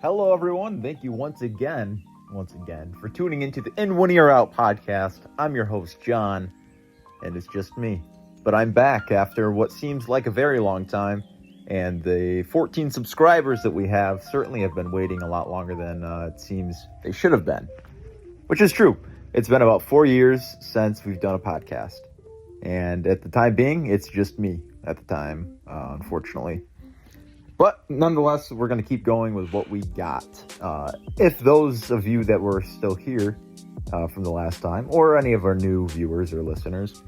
Hello, everyone. Thank you once again, for tuning into the In One Ear Out podcast. I'm your host, John, and it's just me. But I'm back after what seems like a very long time, and the 14 subscribers that we have certainly have been waiting a lot longer than it seems they should have been, which is true. It's been about 4 years since we've done a podcast, and at the time being, it's just me at the time, unfortunately. But nonetheless, we're going to keep going with what we got. If those of you that were still here from the last time, or any of our new viewers or listeners,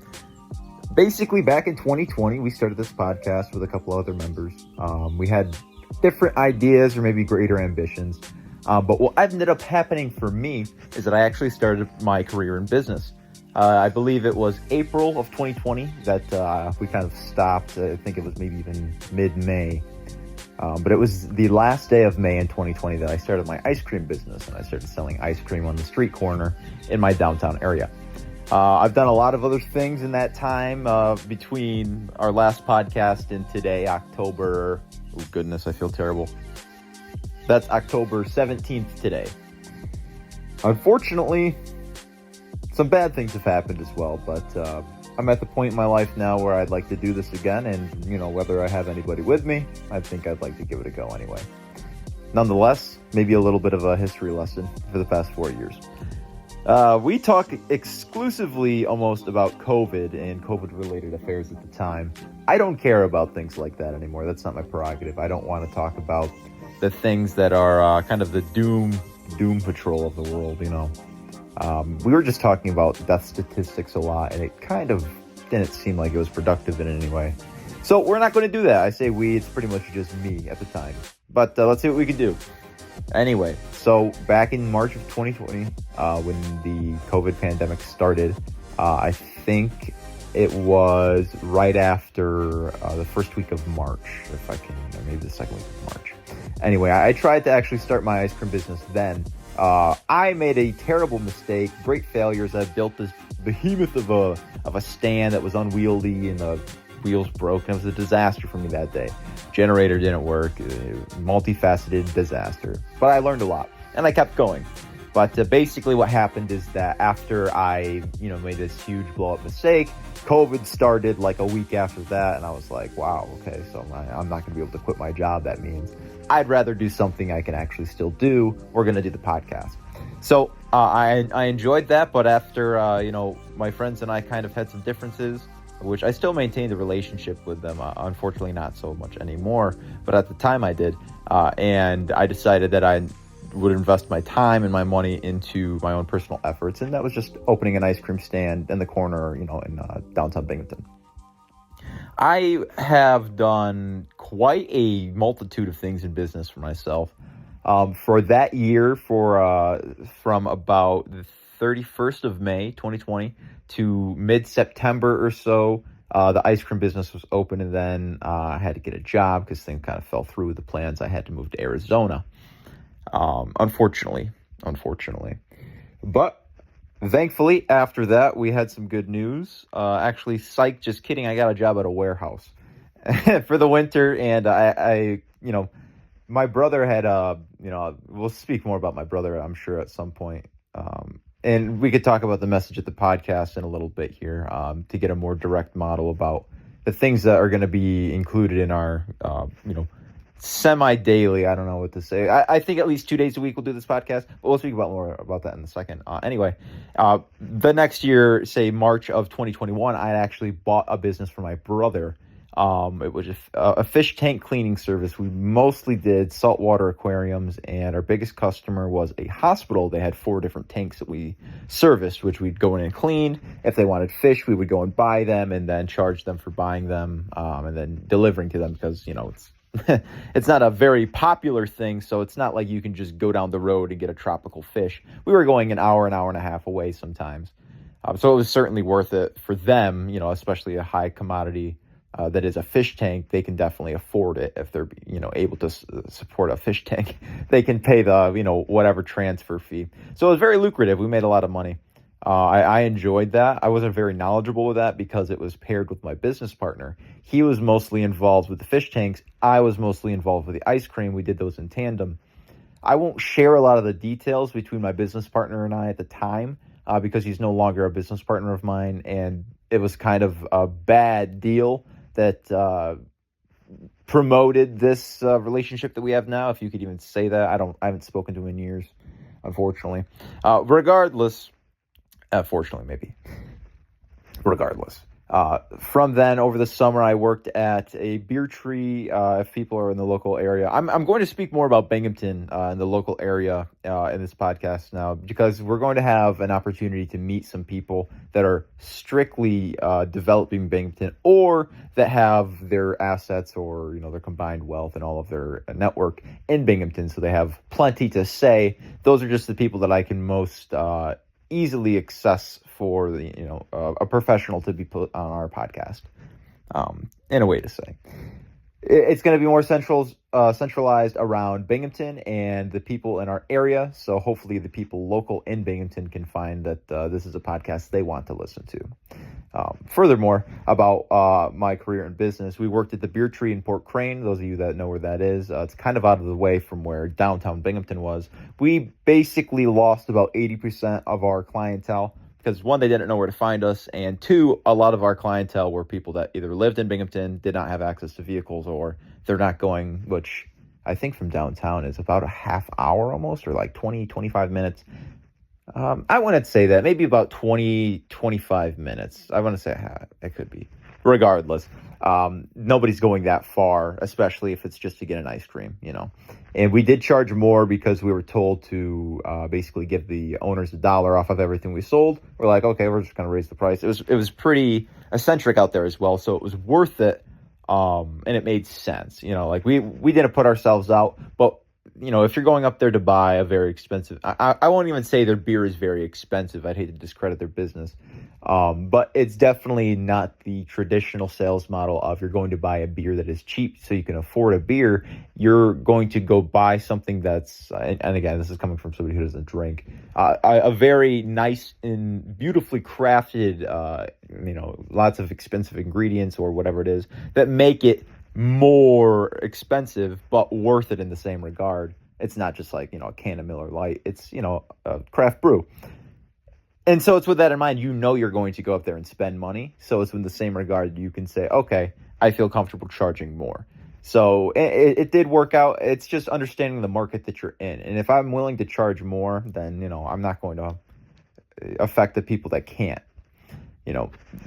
basically back in 2020, we started this podcast with a couple other members. We had different ideas or maybe greater ambitions. But what ended up happening for me is that I actually started my career in business. I believe it was April of 2020 that we kind of stopped. I think it was maybe even mid-May. But it was the last day of May in 2020 that I started my ice cream business, and I started selling ice cream on the street corner in my downtown area. I've done a lot of other things in that time between our last podcast and today, October. Oh, goodness, I feel terrible. That's October 17th today. Unfortunately, some bad things have happened as well, but I'm at the point in my life now where I'd like to do this again, and, whether I have anybody with me, I think I'd like to give it a go anyway. Nonetheless, maybe a little bit of a history lesson for the past 4 years. We talk exclusively almost about COVID and COVID-related affairs at the time. I don't care about things like that anymore. That's not my prerogative. I don't want to talk about the things that are kind of the doom patrol of the world, We were just talking about death statistics a lot, and it kind of didn't seem like it was productive in any way. So we're not going to do that. I say we, it's pretty much just me at the time. But let's see what we can do. Anyway, so back in March of 2020, when the COVID pandemic started, I think it was right after the first week of March, if I can, or maybe the second week of March. Anyway, I tried to actually start my ice cream business then. I made a terrible mistake, great failures. I built this behemoth of a stand that was unwieldy, and the wheels broke, and it was a disaster for me that day. Generator didn't work, multifaceted disaster. But I learned a lot, and I kept going. But basically what happened is that after I, made this huge blow-up mistake, COVID started like a week after that, and I was like, wow, okay, so I'm not going to be able to quit my job. That means I'd rather do something I can actually still do. We're going to do the podcast. So I enjoyed that, but after, my friends and I kind of had some differences, which I still maintained a relationship with them, unfortunately not so much anymore, but at the time I did, and I decided that I would invest my time and my money into my own personal efforts, and that was just opening an ice cream stand in the corner, in downtown Binghamton. I have done quite a multitude of things in business for myself. For that year, from about the 31st of May, 2020 to mid-September or so, the ice cream business was open, and then I had to get a job because things kind of fell through with the plans. I had to move to Arizona. Unfortunately. But thankfully, after that, we had some good news. Actually, psych, just kidding. I got a job at a warehouse for the winter, and I my brother had, we'll speak more about my brother, I'm sure, at some point. And we could talk about the message at the podcast in a little bit here, to get a more direct model about the things that are going to be included in our, semi-daily, I don't know what to say. I think at least 2 days a week we'll do this podcast, but we'll speak about more about that in a second. Anyway, the next year, say March of 2021, I actually bought a business for my brother. It was a fish tank cleaning service. We mostly did saltwater aquariums, and our biggest customer was a hospital. They had 4 different tanks that we serviced, which we'd go in and clean. If they wanted fish, we would go and buy them and then charge them for buying them, and then delivering to them, because, it's it's not a very popular thing, so it's not like you can just go down the road and get a tropical fish. We were going an hour and a half away sometimes. So it was certainly worth it for them, especially a high commodity that is a fish tank. They can definitely afford it if they're, able to support a fish tank. They can pay the, whatever transfer fee. So it was very lucrative. We made a lot of money. I enjoyed that. I wasn't very knowledgeable with that because it was paired with my business partner. He was mostly involved with the fish tanks. I was mostly involved with the ice cream. We did those in tandem. I won't share a lot of the details between my business partner and I at the time because he's no longer a business partner of mine, and it was kind of a bad deal that promoted this relationship that we have now, if you could even say that. I haven't spoken to him in years, unfortunately. Fortunately, maybe. Regardless. From then, over the summer, I worked at a beer tree. If people are in the local area, I'm going to speak more about Binghamton in the local area in this podcast now, because we're going to have an opportunity to meet some people that are strictly developing Binghamton, or that have their assets or their combined wealth and all of their network in Binghamton, so they have plenty to say. Those are just the people that I can most easily access for a professional to be put on our podcast, in a way to say. It's going to be more centralized around Binghamton and the people in our area, so hopefully the people local in Binghamton can find that this is a podcast they want to listen to. Furthermore, about my career in business, we worked at the Beer Tree in Port Crane. Those of you that know where that is, it's kind of out of the way from where downtown Binghamton was. We basically lost about 80% of our clientele because, one, they didn't know where to find us, and two, a lot of our clientele were people that either lived in Binghamton, did not have access to vehicles, or they're not going, which I think from downtown is about a half hour almost, or like 20, 25 minutes. I wouldn't say that. Maybe about 20, 25 minutes. I want to say it could be. Regardless, nobody's going that far, especially if it's just to get an ice cream, And we did charge more because we were told to basically give the owners $1 off of everything we sold. We're like, okay, we're just going to raise the price. It was pretty eccentric out there as well, so it was worth it, and it made sense. Like we didn't put ourselves out, but if you're going up there to buy a very expensive, I won't even say their beer is very expensive. I'd hate to discredit their business. But it's definitely not the traditional sales model of you're going to buy a beer that is cheap so you can afford a beer. You're going to go buy something that's, and again, this is coming from somebody who doesn't drink, a very nice and beautifully crafted, lots of expensive ingredients or whatever it is that make it more expensive, but worth it in the same regard. It's not just like, a can of Miller Lite. It's, a craft brew. And so it's with that in mind, you're going to go up there and spend money. So it's in the same regard, you can say, okay, I feel comfortable charging more. So it did work out. It's just understanding the market that you're in. And if I'm willing to charge more, then, I'm not going to affect the people that can't.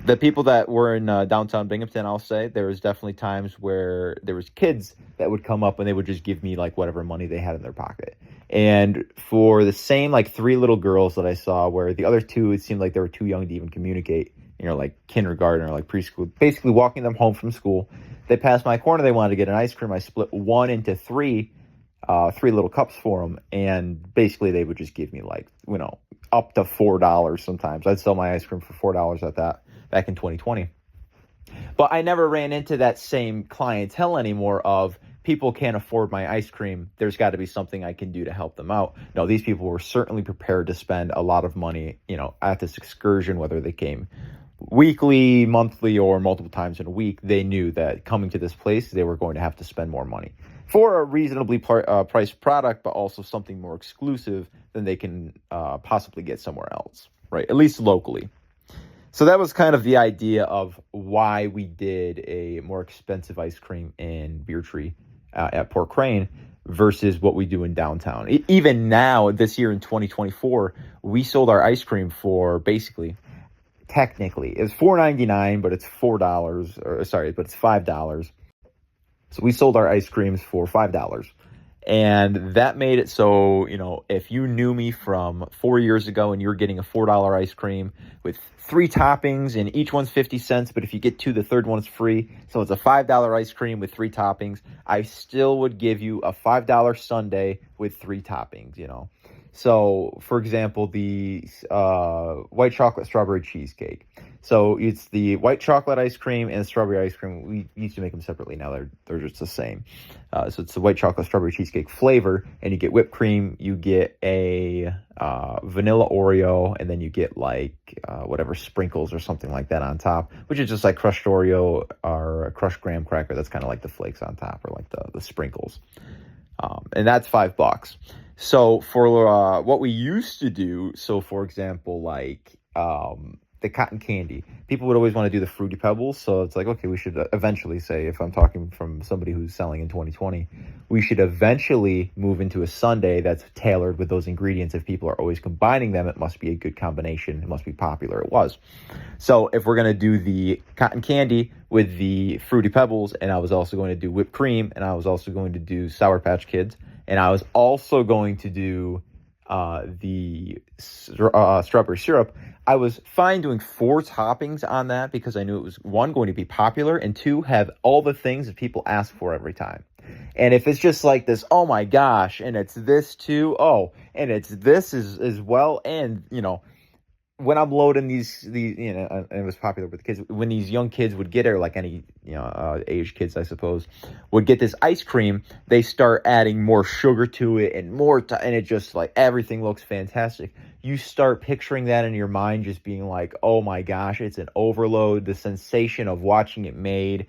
The people that were in downtown Binghamton, I'll say, there was definitely times where there was kids that would come up and they would just give me like whatever money they had in their pocket. And for the same like 3 little girls that I saw, where the other 2, it seemed like they were too young to even communicate, like kindergarten or like preschool, basically walking them home from school. They passed my corner. They wanted to get an ice cream. I split one into 3 little cups for them. And basically they would just give me like, up to $4 sometimes. I'd sell my ice cream for $4 at that back in 2020. But I never ran into that same clientele anymore of people can't afford my ice cream. There's got to be something I can do to help them out. No, these people were certainly prepared to spend a lot of money, at this excursion, whether they came weekly, monthly, or multiple times in a week. They knew that coming to this place, they were going to have to spend more money for a reasonably priced product, but also something more exclusive than they can possibly get somewhere else, right? At least locally. So that was kind of the idea of why we did a more expensive ice cream in Beer Tree at Port Crane versus what we do in downtown. Even now, this year in 2024, we sold our ice cream for basically, technically, it's $4.99, but it's but it's $5. So we sold our ice creams for $5. And that made it so, if you knew me from 4 years ago and you're getting a $4 ice cream with 3 toppings and each one's 50 cents, but if you get 2, the third one's free. So it's a $5 ice cream with 3 toppings. I still would give you a $5 sundae with 3 toppings, So, for example, the white chocolate strawberry cheesecake. So it's the white chocolate ice cream and strawberry ice cream. We used to make them separately. Now they're just the same. So it's the white chocolate strawberry cheesecake flavor, and you get whipped cream. You get a vanilla Oreo, and then you get like whatever sprinkles or something like that on top, which is just like crushed Oreo or a crushed graham cracker. That's kind of like the flakes on top, or like the sprinkles. And that's $5. So for what we used to do, so for example, like the cotton candy, people would always want to do the Fruity Pebbles. So it's like, okay, we should eventually say, if I'm talking from somebody who's selling in 2020, we should eventually move into a sundae that's tailored with those ingredients. If people are always combining them, it must be a good combination. It must be popular. It was. So if we're going to do the cotton candy with the Fruity Pebbles, and I was also going to do whipped cream, and I was also going to do Sour Patch Kids, and I was also going to do the strawberry syrup, I was fine doing 4 toppings on that because I knew it was, 1, going to be popular, and 2, have all the things that people ask for every time. And if it's just like this, oh my gosh, and it's this too, oh, and it's this as well, and, you know, when I'm loading these, you know, and it was popular with the kids, when these young kids would get it, or like any, you know, age kids, I suppose, would get this ice cream, they start adding more sugar to it and more, and it just, like, everything looks fantastic. You start picturing that in your mind, just being like, oh my gosh, it's an overload. The sensation of watching it made,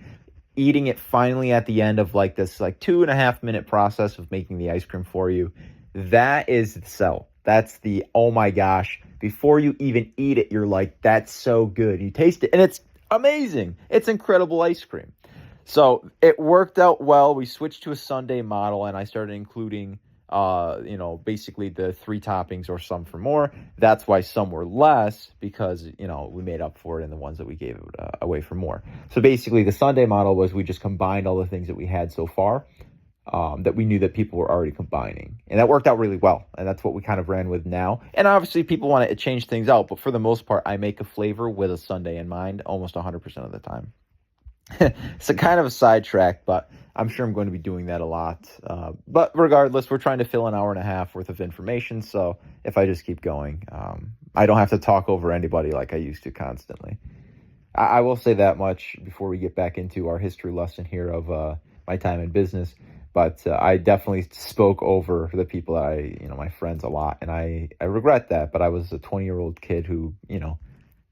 eating it finally at the end of like this, like 2.5 minute process of making the ice cream for you. That is the sell. That's the, oh my gosh, before you even eat it, you're like, that's so good. You taste it and it's amazing. It's incredible ice cream. So it worked out well. We switched to a Sunday model, and I started including, you know, basically the 3 toppings or some for more. That's why some were less, because, you know, we made up for it in the ones that we gave away for more. So basically the Sunday model was we just combined all the things that we had so far, that we knew that people were already combining. And that worked out really well. And that's what we kind of ran with now. And obviously people want to change things out, but for the most part, I make a flavor with a Sunday in mind almost 100% of the time. It's a kind of a sidetrack, but I'm sure I'm going to be doing that a lot. But regardless, we're trying to fill an hour and a half worth of information. So if I just keep going, I don't have to talk over anybody like I used to constantly. I will say that much before we get back into our history lesson here of my time in business. But I definitely spoke over the people that my friends a lot. And I regret that. But I was a 20-year-old kid who,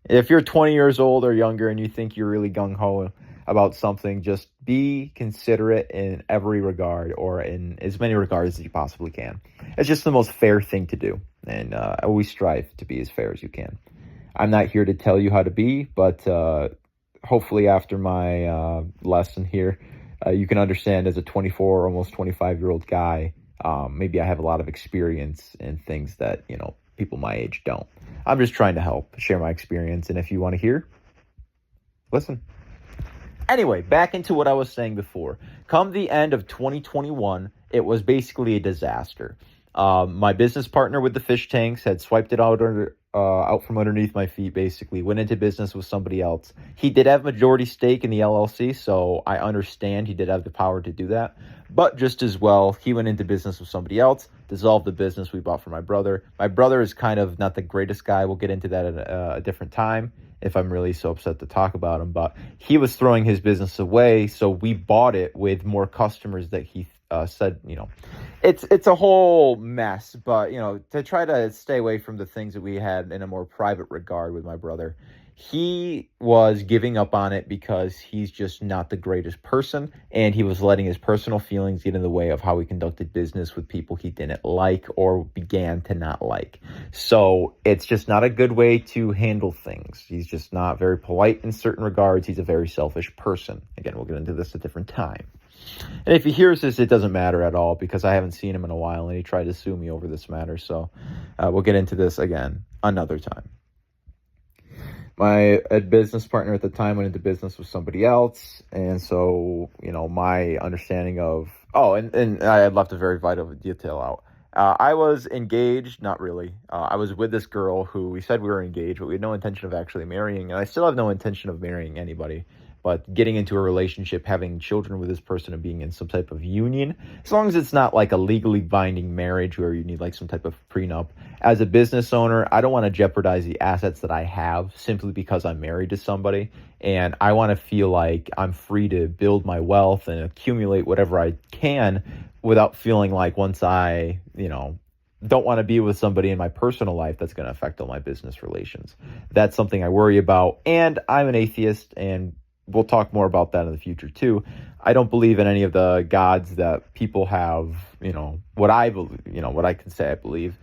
if you're 20 years old or younger and you think you're really gung-ho about something, just be considerate in every regard, or in as many regards as you possibly can. It's just the most fair thing to do. And always strive to be as fair as you can. I'm not here to tell you how to be, but hopefully after my lesson here, you can understand as a 24, almost 25-year-old guy, maybe I have a lot of experience in things that, people my age don't. I'm just trying to help, share my experience, and if you want to hear, listen. Anyway, back into what I was saying before. Come the end of 2021, it was basically a disaster. My business partner with the fish tanks had swiped it out from underneath my feet, basically. Went into business with somebody else. He did have majority stake in the LLC, so I understand he did have the power to do that. But just as well, he went into business with somebody else, dissolved the business we bought for my brother. My brother is kind of not the greatest guy. We'll get into that at a different time if I'm really so upset to talk about him. But he was throwing his business away, so we bought it with more customers that he said, it's a whole mess. But, to try to stay away from the things that we had in a more private regard with my brother, he was giving up on it because he's just not the greatest person, and he was letting his personal feelings get in the way of how he conducted business with people he didn't like or began to not like. So it's just not a good way to handle things. He's just not very polite in certain regards. He's a very selfish person. Again, we'll get into this at a different time. And if he hears this, it doesn't matter at all, because I haven't seen him in a while and he tried to sue me over this matter. So we'll get into this again another time. My business partner at the time went into business with somebody else. And so, my understanding of, and I had left a very vital detail out. I was engaged, not really. I was with this girl who we said we were engaged, but we had no intention of actually marrying. And I still have no intention of marrying anybody. But getting into a relationship, having children with this person, and being in some type of union, as long as it's not like a legally binding marriage where you need like some type of prenup. As a business owner, I don't want to jeopardize the assets that I have simply because I'm married to somebody. And I want to feel like I'm free to build my wealth and accumulate whatever I can without feeling like once I, don't want to be with somebody in my personal life, that's going to affect all my business relations. That's something I worry about. And I'm an atheist, and we'll talk more about that in the future too. I don't believe in any of the gods that people have, what I believe, what I can say I believe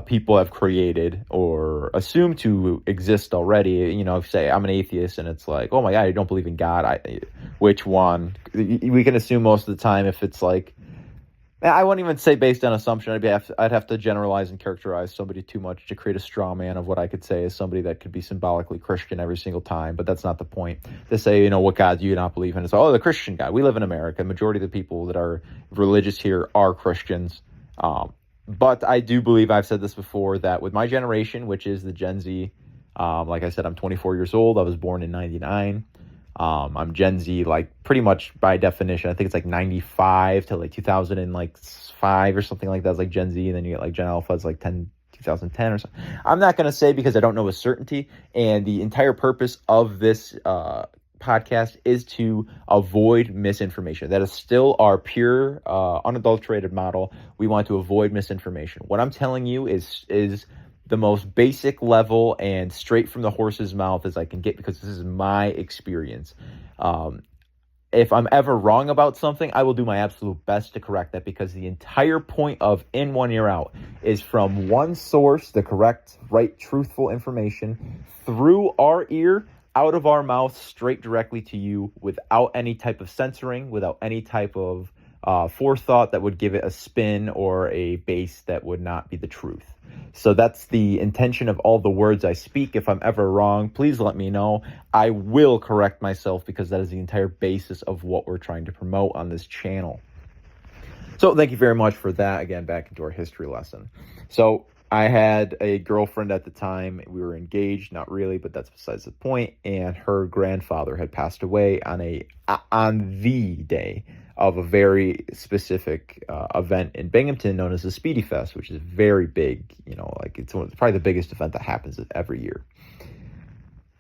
people have created or assume to exist already. Say I'm an atheist and it's like, oh my God, I don't believe in God. Which one? We can assume most of the time if it's like, I wouldn't even say based on assumption. I'd have to generalize and characterize somebody too much to create a straw man of what I could say is somebody that could be symbolically Christian every single time. But that's not the point. To say, what God do you not believe in? It's, the Christian God. We live in America. Majority of the people that are religious here are Christians. But I do believe, I've said this before, that with my generation, which is the Gen Z, like I said, I'm 24 years old. I was born in 99. I'm Gen Z, like pretty much by definition. I think it's like 95 to like 2005 or something like that. It's like Gen Z, and then you get like Gen Alpha, it's like 2010 or something. I'm not going to say because I don't know with certainty. And the entire purpose of this podcast is to avoid misinformation. That is still our pure, unadulterated model. We want to avoid misinformation. What I'm telling you is the most basic level and straight from the horse's mouth as I can get, because this is my experience. If I'm ever wrong about something, I will do my absolute best to correct that, because the entire point of In One Ear Out is from one source, the correct, right, truthful information, through our ear, out of our mouth, straight directly to you, without any type of censoring, without any type of forethought that would give it a spin or a base that would not be the truth. So that's the intention of all the words I speak. If I'm ever wrong, please let me know. I will correct myself, because that is the entire basis of what we're trying to promote on this channel. So thank you very much for that. Again, back into our history lesson. So I had a girlfriend at the time. We were engaged, not really, but that's besides the point. And her grandfather had passed away on the day of a very specific event in Binghamton known as the Speedy Fest, which is very big. It's probably the biggest event that happens every year.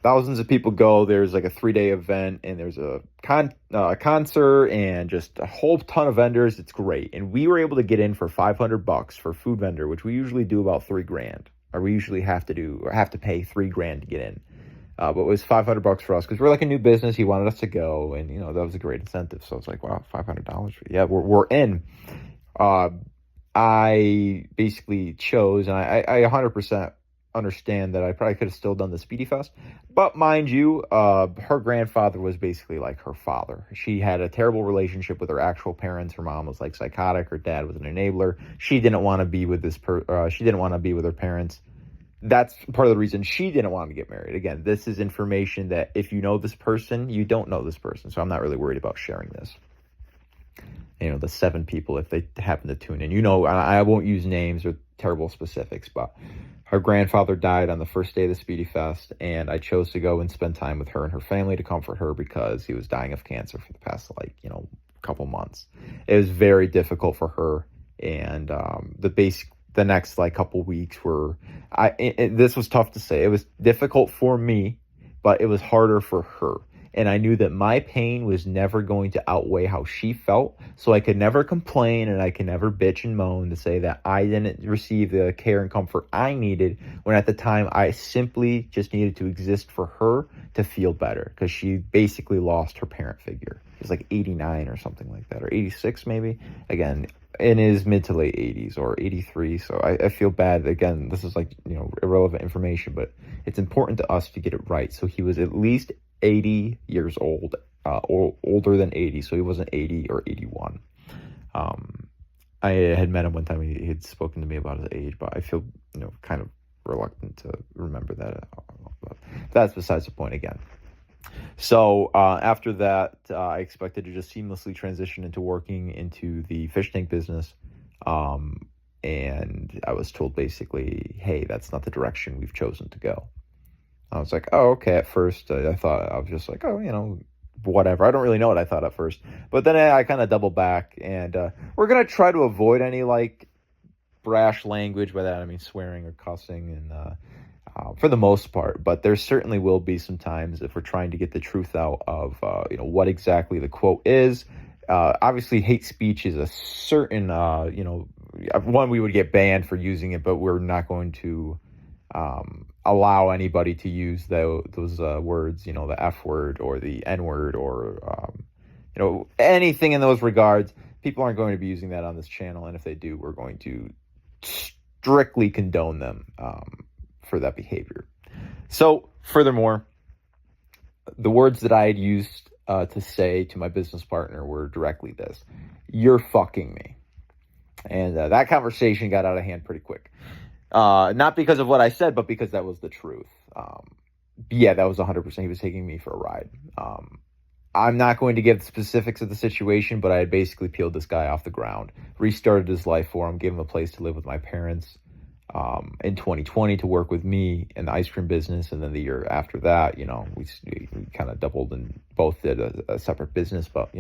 Thousands of people go. There's like a 3-day event, and there's a concert and just a whole ton of vendors. It's great. And we were able to get in for $500 for food vendor, which we usually do about $3,000, or we usually have to pay $3,000 to get in. But it was $500 for us because we're like a new business. He wanted us to go, and that was a great incentive. So it's like, wow, $500. Yeah, we're in. I basically chose, and I 100% understand that I probably could have still done the Speedy Fest, but mind you, her grandfather was basically like her father. She had a terrible relationship with her actual parents. Her mom was like psychotic. Her dad was an enabler. She didn't want to be with she didn't want to be with her parents. That's part of the reason she didn't want to get married. Again, this is information that if you know this person, you don't know this person. So I'm not really worried about sharing this. The 7 people, if they happen to tune in, I won't use names or terrible specifics, but her grandfather died on the first day of the Speedy Fest, and I chose to go and spend time with her and her family to comfort her, because he was dying of cancer for the past, couple months. It was very difficult for her, and the next couple weeks were, this was tough to say. It was difficult for me, but it was harder for her. And I knew that my pain was never going to outweigh how she felt. So I could never complain, and I could never bitch and moan to say that I didn't receive the care and comfort I needed, when at the time I simply just needed to exist for her to feel better, because she basically lost her parent figure. She was like 89 or something like that, or 86 maybe. Again, in his mid to late 80s, or 83. So I feel bad. Again, this is irrelevant information, but it's important to us to get it right. So he was at least 80 years old, or older than 80. So he wasn't 80 or 81. I had met him one time. He had spoken to me about his age, but I feel, kind of reluctant to remember that. But that's besides the point again. So after that, I expected to just seamlessly transition into working into the fish tank business. And I was told basically, hey, that's not the direction we've chosen to go. I was like, oh, okay. At first, I thought, I was just like, oh, whatever. I don't really know what I thought at first. But then I kind of doubled back, and we're going to try to avoid any brash language. By that, I mean swearing or cussing, and for the most part. But there certainly will be some times if we're trying to get the truth out of, what exactly the quote is. Obviously, hate speech is a certain, one, we would get banned for using it, but we're not going to allow anybody to use those words, the F word or the N word or anything in those regards. People aren't going to be using that on this channel, and if they do, we're going to strictly condone them for that behavior. So, furthermore, the words that I had used to say to my business partner were directly this: "You're fucking me." And that conversation got out of hand pretty quick. Not because of what I said, but because that was the truth. Yeah, that was 100%. He was taking me for a ride. I'm not going to give the specifics of the situation, but I had basically peeled this guy off the ground, restarted his life for him, gave him a place to live with my parents in 2020 to work with me in the ice cream business. And then the year after that, we kind of doubled and both did a separate business, but,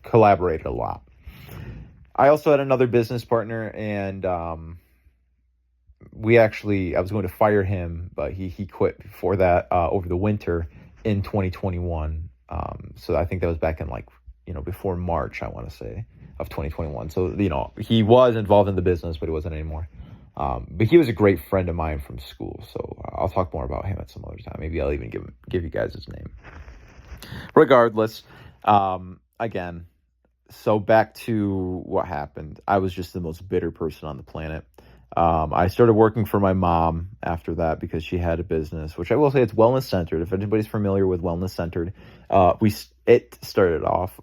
collaborated a lot. I also had another business partner, and I was going to fire him, but he quit before that over the winter in 2021. So I think that was back in before March, I want to say, of 2021. So, he was involved in the business, but he wasn't anymore. But he was a great friend of mine from school. So I'll talk more about him at some other time. Maybe I'll even give you guys his name. Regardless, again, so back to what happened. I was just the most bitter person on the planet. I started working for my mom after that because she had a business, which I will say it's wellness centered. If anybody's familiar with wellness centered, it started off,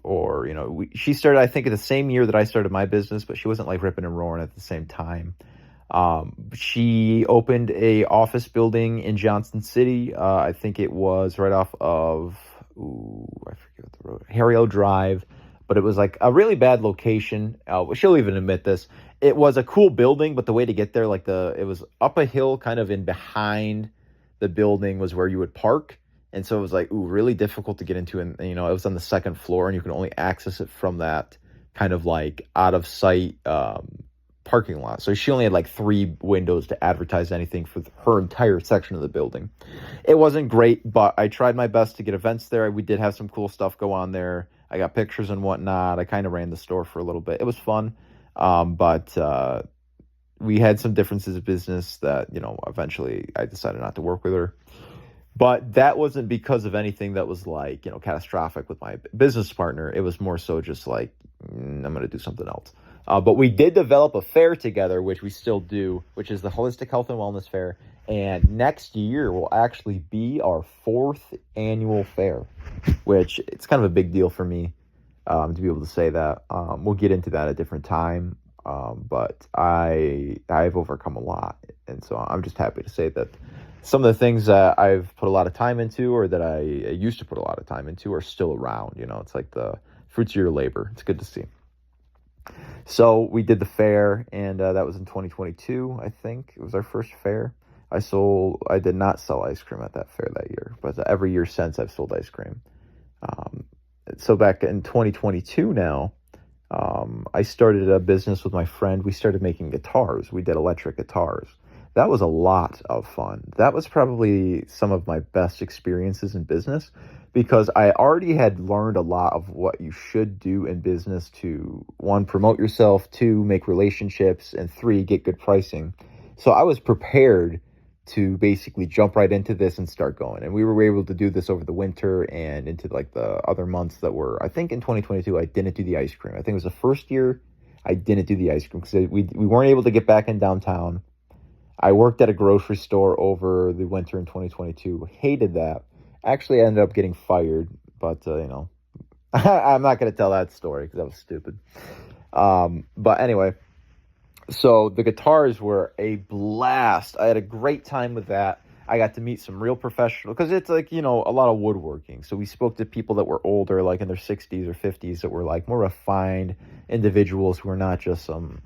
she started, I think, in the same year that I started my business, but she wasn't like ripping and roaring at the same time. She opened a office building in Johnson City. I think it was right off of, I forget what the road, Harriel Drive. But it was like a really bad location. She'll even admit this. It was a cool building, but the way to get there, it was up a hill, kind of in behind the building was where you would park. And so it was really difficult to get into. And, it was on the second floor, and you can only access it from that kind of out of sight parking lot. So she only had 3 windows to advertise anything for her entire section of the building. It wasn't great, but I tried my best to get events there. We did have some cool stuff go on there. I got pictures and whatnot. I kind of ran the store for a little bit. It was fun. But we had some differences of business that, eventually I decided not to work with her. But that wasn't because of anything that was catastrophic with my business partner. It was more so just I'm going to do something else. But we did develop a fair together, which we still do, which is the Holistic Health and Wellness Fair. And next year will actually be our 4th annual fair, which it's kind of a big deal for me to be able to say that. We'll get into that at a different time. But I've overcome a lot. And so I'm just happy to say that some of the things that I've put a lot of time into, or that I used to put a lot of time into, are still around. It's like the fruits of your labor. It's good to see. So we did the fair, and that was in 2022, I think. It was our first fair. I did not sell ice cream at that fair that year, but every year since I've sold ice cream. So back in 2022 now, I started a business with my friend. We started making guitars. We did electric guitars. That was a lot of fun. That was probably some of my best experiences in business, because I already had learned a lot of what you should do in business to, 1, promote yourself, 2, make relationships, and 3, get good pricing. So I was prepared to basically jump right into this and start going. And we were able to do this over the winter and into the other months that were, I think in 2022, I didn't do the ice cream. I think it was the first year I didn't do the ice cream because we weren't able to get back in downtown. I worked at a grocery store over the winter in 2022. Hated that. Actually, I ended up getting fired, but, I'm not going to tell that story because that was stupid. But anyway, so the guitars were a blast. I had a great time with that. I got to meet some real professionals, because it's a lot of woodworking. So we spoke to people that were older, in their 60s or 50s, that were more refined individuals who were not just some,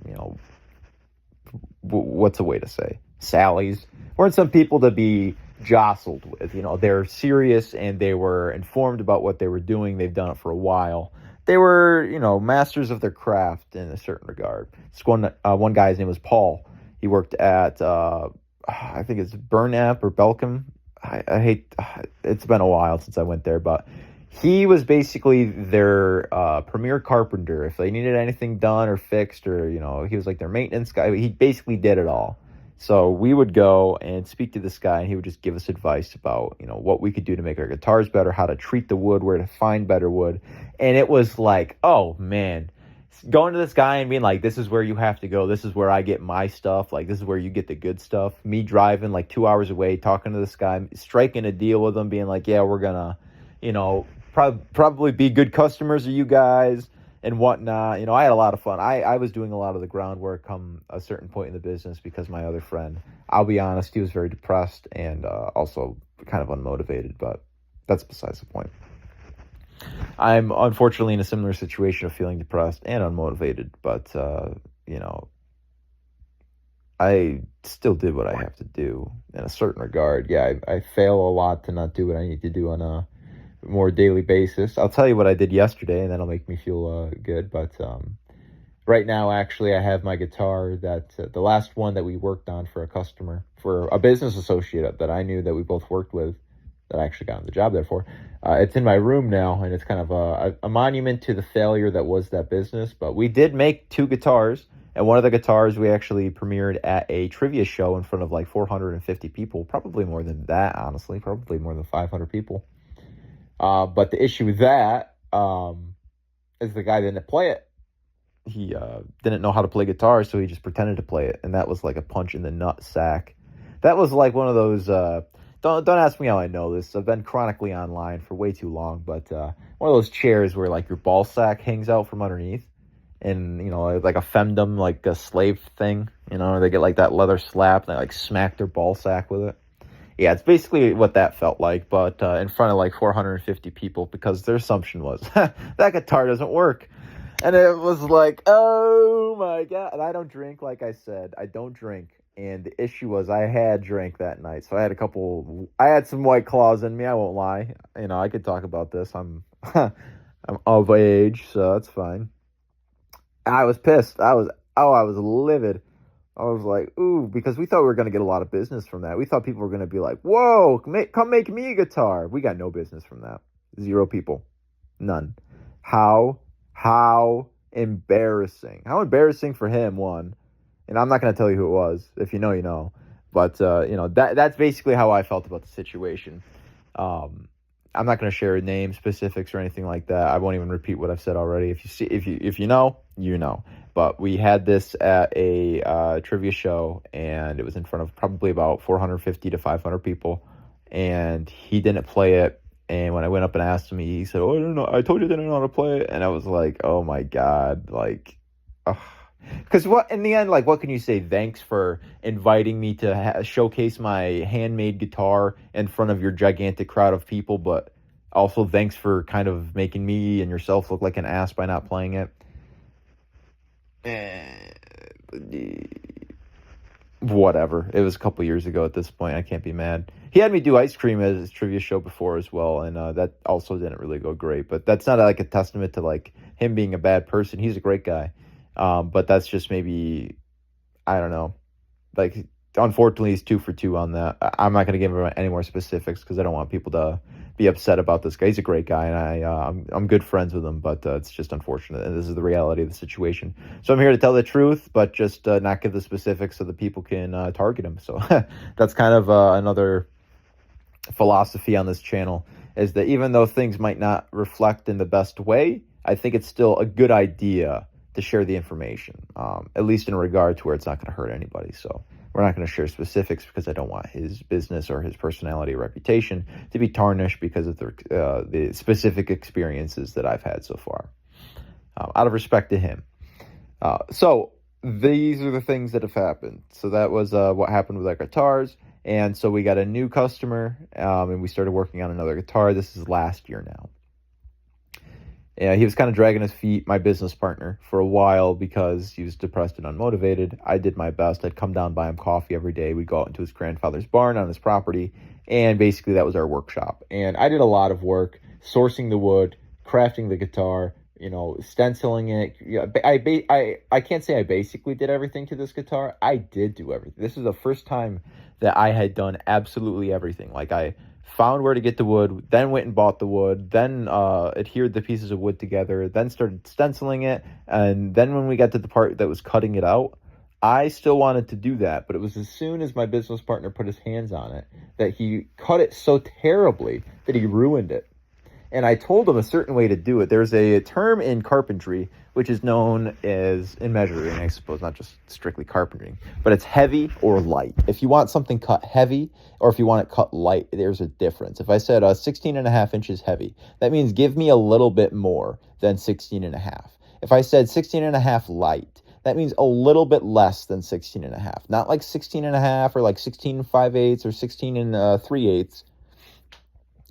what's a way to say, Sallies. Weren't some people to be jostled with. They're serious, and they were informed about what they were doing. They've done it for a while. They were, masters of their craft in a certain regard. This one guy's name was Paul. He worked at, I think it's Burnap or Belcom. I hate, it's been a while since I went there, but he was basically their premier carpenter. If they needed anything done or fixed, or, he was their maintenance guy. He basically did it all. So we would go and speak to this guy, and he would just give us advice about, what we could do to make our guitars better, how to treat the wood, where to find better wood. And it was like, oh man, going to this guy and being like, this is where you have to go. This is where I get my stuff. Like, this is where you get the good stuff. Me driving like 2 hours away, talking to this guy, striking a deal with him, being like, yeah, we're gonna, probably be good customers of you guys and whatnot. I had a lot of fun. I was doing a lot of the groundwork come a certain point in the business because my other friend, I'll be honest, he was very depressed and also kind of unmotivated, but that's besides the point. I'm unfortunately in a similar situation of feeling depressed and unmotivated, but, I still did what I have to do in a certain regard. Yeah, I fail a lot to not do what I need to do on a more daily basis. I'll tell you what I did yesterday, and that'll make me feel good. But right now, actually, I have my guitar that the last one that we worked on for a customer, for a business associate that I knew that we both worked with, that I actually got the job there for. It's in my room now, and it's kind of a monument to the failure that was that business. But we did make 2 guitars, and one of the guitars we actually premiered at a trivia show in front of like 450 people, probably more than that, honestly, probably more than 500 people. But the issue with that is the guy didn't play it. He didn't know how to play guitar, so he just pretended to play it, and that was like a punch in the nut sack. That was like one of those. Don't ask me how I know this. I've been chronically online for way too long, but one of those chairs where like your ball sack hangs out from underneath, and like a femdom, like a slave thing. They get like that leather slap, and they like smack their ball sack with it. Yeah, it's basically what that felt like, but in front of like 450 people, because their assumption was that guitar doesn't work. And it was like, oh my God. And I don't drink, like I said, I don't drink. And the issue was I had drank that night. So I had some White Claws in me, I won't lie. I could talk about this. I'm of age, so that's fine. I was pissed. I was livid. I was like, ooh, because we thought we were going to get a lot of business from that. We thought people were going to be like, whoa, come make me a guitar. We got no business from that. 0 people. None. How embarrassing. How embarrassing for him, one. And I'm not going to tell you who it was. If you know, you know. But, that's basically how I felt about the situation. I'm not going to share name specifics or anything like that. I won't even repeat what I've said already. If you know, you know. But we had this at a trivia show, and it was in front of probably about 450 to 500 people, and he didn't play it. And when I went up and asked him, he said, "Oh, I don't know. I told you I didn't know how to play it." And I was like, "Oh my God!" Like, because in the end, like, what can you say? Thanks for inviting me to showcase my handmade guitar in front of your gigantic crowd of people, but also thanks for kind of making me and yourself look like an ass by not playing it. Whatever. It was a couple years ago at this point. I can't be mad. He had me do ice cream at his trivia show before as well, and that also didn't really go great. But that's not like a testament to like him being a bad person. He's a great guy. But that's just maybe, I don't know. Like, unfortunately, he's 2 for 2 on that. I'm not going to give him any more specifics because I don't want people to be upset about this guy. He's a great guy, and I'm good friends with him, but it's just unfortunate, and this is the reality of the situation. So I'm here to tell the truth, but just not give the specifics so that people can target him. So that's kind of another philosophy on this channel, is that even though things might not reflect in the best way, I think it's still a good idea to share the information, at least in regard to where it's not going to hurt anybody. So we're not going to share specifics because I don't want his business or his personality or reputation to be tarnished because of the specific experiences that I've had so far, out of respect to him. So these are the things that have happened. So that was what happened with our guitars. And so we got a new customer, and we started working on another guitar. This is last year now. Yeah, he was kind of dragging his feet, my business partner, for a while because he was depressed and unmotivated. I did my best. I'd come down, buy him coffee every day. We'd go out into his grandfather's barn on his property, and basically that was our workshop. And I did a lot of work sourcing the wood, crafting the guitar, stenciling it. Yeah, I can't say I basically did everything to this guitar. I did do everything. This is the first time that I had done absolutely everything. Like, I found where to get the wood, then went and bought the wood, then adhered the pieces of wood together, then started stenciling it, and then when we got to the part that was cutting it out, I still wanted to do that, but it was as soon as my business partner put his hands on it that he cut it so terribly that he ruined it. And I told him a certain way to do it. There's a term in carpentry which is known as, in measuring, I suppose, not just strictly carpentering, but it's heavy or light. If you want something cut heavy or if you want it cut light, there's a difference. If I said 16 and a half inches heavy, that means give me a little bit more than 16 and a half. If I said 16 and a half light, that means a little bit less than 16 and a half. Not like 16 and a half or like 16 and 5/8 or 16 and 3/8.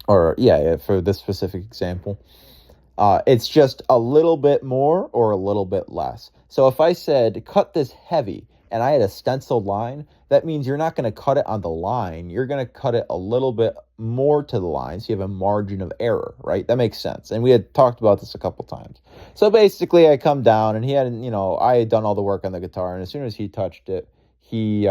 Or, yeah, for this specific example. It's just a little bit more or a little bit less. So if I said cut this heavy and I had a stenciled line, that means you're not going to cut it on the line. You're going to cut it a little bit more to the line so you have a margin of error, right? That makes sense. And we had talked about this a couple times. So basically I come down and I had done all the work on the guitar, and as soon as he touched it, he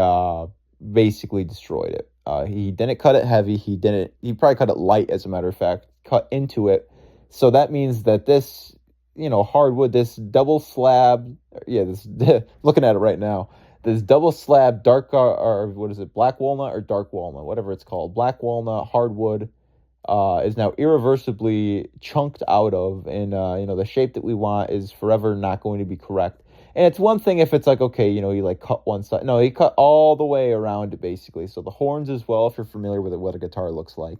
basically destroyed it. He didn't cut it heavy. He probably cut it light, as a matter of fact, cut into it. So that means that this, hardwood, this double slab, looking at it right now, this double slab dark, or what is it, black walnut or dark walnut, whatever it's called, black walnut hardwood, is now irreversibly chunked out of, and, the shape that we want is forever not going to be correct. And it's one thing if it's like, okay, you like cut one side. No, he cut all the way around it, basically. So the horns as well, if you're familiar with what a guitar looks like.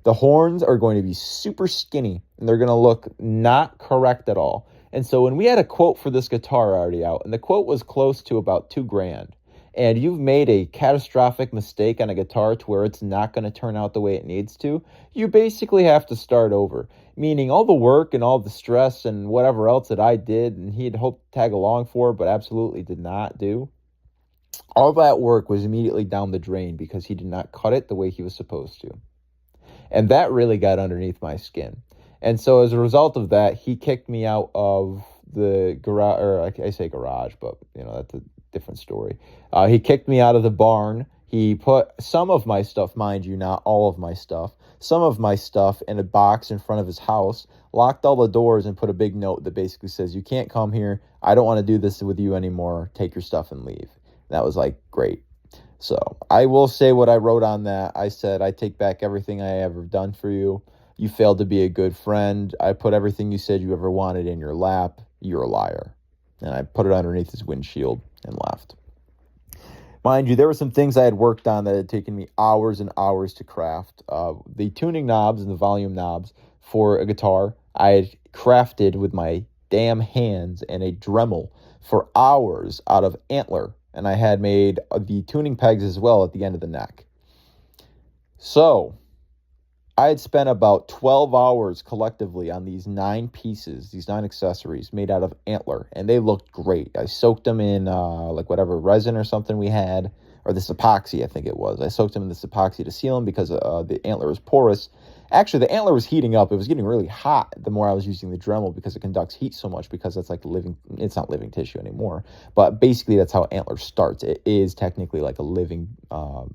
The horns are going to be super skinny, and they're going to look not correct at all. And so when we had a quote for this guitar already out, and the quote was close to about $2,000, and you've made a catastrophic mistake on a guitar to where it's not going to turn out the way it needs to, you basically have to start over. Meaning all the work and all the stress and whatever else that I did and he had hoped to tag along for, but absolutely did not do, all that work was immediately down the drain because he did not cut it the way he was supposed to. And that really got underneath my skin. And so as a result of that, he kicked me out of the garage, or I say garage, but that's a different story. He kicked me out of the barn. He put some of my stuff, mind you, not all of my stuff, some of my stuff in a box in front of his house, locked all the doors, and put a big note that basically says, you can't come here. I don't want to do this with you anymore. Take your stuff and leave. That was like, great. So I will say what I wrote on that. I said, I take back everything I ever done for you. You failed to be a good friend. I put everything you said you ever wanted in your lap. You're a liar. And I put it underneath his windshield and left. Mind you, there were some things I had worked on that had taken me hours and hours to craft. The tuning knobs and the volume knobs for a guitar, I had crafted with my damn hands and a Dremel for hours out of antler. And I had made the tuning pegs as well at the end of the neck. So I had spent about 12 hours collectively on these 9 pieces, these 9 accessories made out of antler, and they looked great. I soaked them in whatever resin or something we had, or this epoxy, I think it was. I soaked them in this epoxy to seal them because the antler was porous. Actually, the antler was heating up. It was getting really hot the more I was using the Dremel because it conducts heat so much, because it's like it's not living tissue anymore. But basically, that's how antler starts. It is technically like a living, I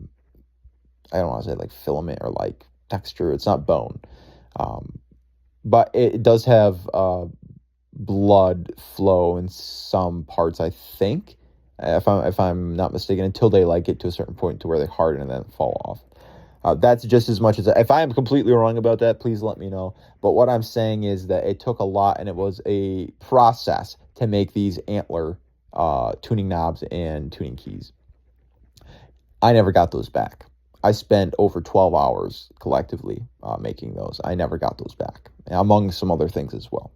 don't want to say like filament or like texture. It's not bone. But it does have blood flow in some parts, I think, if I'm not mistaken, until they get to a certain point to where they harden and then fall off. That's just as much as, if I am completely wrong about that, please let me know. But what I'm saying is that it took a lot, and it was a process to make these antler tuning knobs and tuning keys. I never got those back. I spent over 12 hours collectively making those. I never got those back, among some other things as well.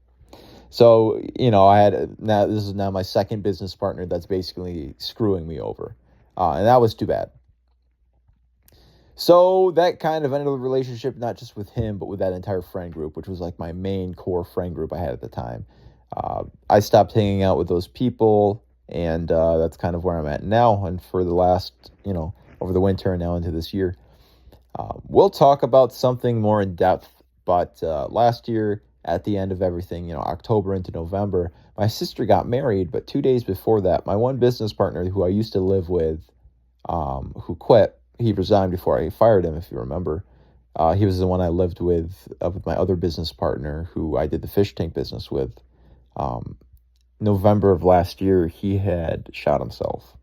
So, this is now my second business partner that's basically screwing me over. And that was too bad. So that kind of ended the relationship, not just with him, but with that entire friend group, which was like my main core friend group I had at the time. I stopped hanging out with those people, and that's kind of where I'm at now. And for the last, over the winter and now into this year, we'll talk about something more in depth. But last year, at the end of everything, October into November, my sister got married. But 2 days before that, my one business partner who I used to live with, who quit, he resigned before I fired him, if you remember. He was the one I lived with my other business partner who I did the fish tank business with. November of last year, he had shot himself.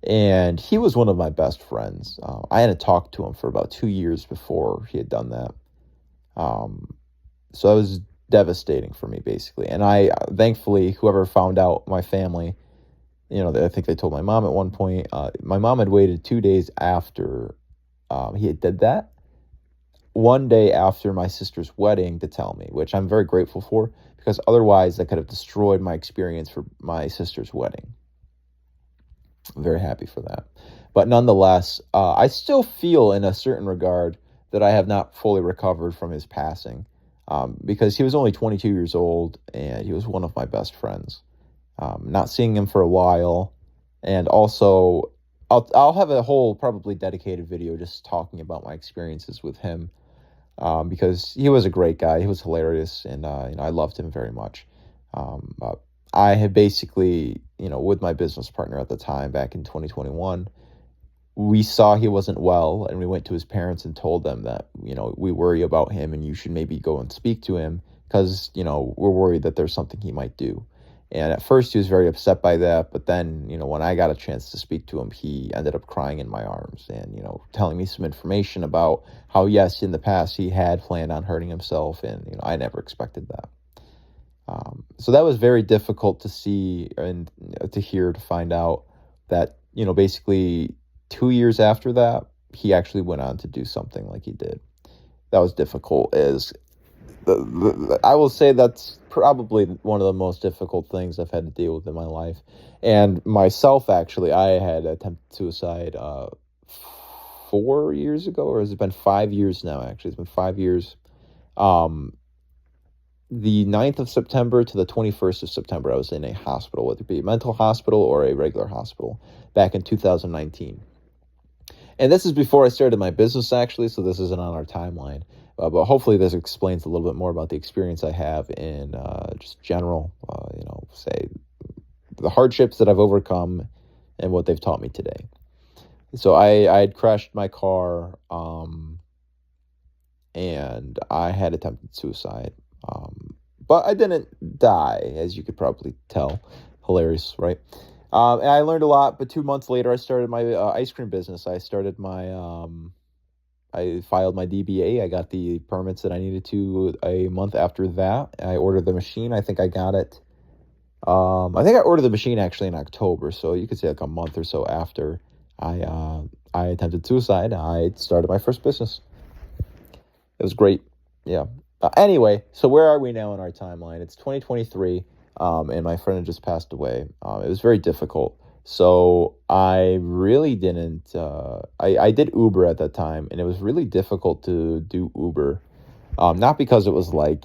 And he was one of my best friends. I hadn't talked to him for about 2 years before he had done that. Um, so it was devastating for me, basically. And I, thankfully, whoever found out, my family, I think they told my mom at one point. My mom had waited 2 days after he had did that, one day after my sister's wedding, to tell me, which I'm very grateful for, because otherwise that could have destroyed my experience for my sister's wedding. I'm very happy for that. But nonetheless, I still feel in a certain regard that I have not fully recovered from his passing, because he was only 22 years old and he was one of my best friends. Not seeing him for a while, and also I'll have a whole probably dedicated video just talking about my experiences with him, because he was a great guy. He was hilarious, and I loved him very much. But I had basically, with my business partner at the time back in 2021, we saw he wasn't well, and we went to his parents and told them that, we worry about him and you should maybe go and speak to him because, we're worried that there's something he might do. And at first he was very upset by that, but then, when I got a chance to speak to him, he ended up crying in my arms and, telling me some information about how, yes, in the past he had planned on hurting himself, and, I never expected that. So that was very difficult to see and to hear, to find out that, basically 2 years after that, he actually went on to do something like he did. That was difficult. I will say that's probably one of the most difficult things I've had to deal with in my life. And myself, actually, I had attempted suicide 4 years ago, or has it been 5 years now? Actually, it's been 5 years. Um, the 9th of September to the 21st of September, I was in a hospital, whether it be a mental hospital or a regular hospital, back in 2019. And this is before I started my business, actually, so this isn't on our timeline. But hopefully this explains a little bit more about the experience I have in just general, say, the hardships that I've overcome and what they've taught me today. So I had crashed my car, and I had attempted suicide. But I didn't die, as you could probably tell. Hilarious, right? And I learned a lot, but 2 months later, I started my ice cream business. I filed my DBA. I got the permits that I needed to a month after that. I ordered the machine. I think I got it. I think I ordered the machine actually in October, so you could say like a month or so after I attempted suicide, I started my first business. It was great. Yeah. Anyway, so where are we now in our timeline? It's 2023, and my friend had just passed away. It was very difficult. So I really didn't, I did Uber at that time, and it was really difficult to do Uber. Not because it was like,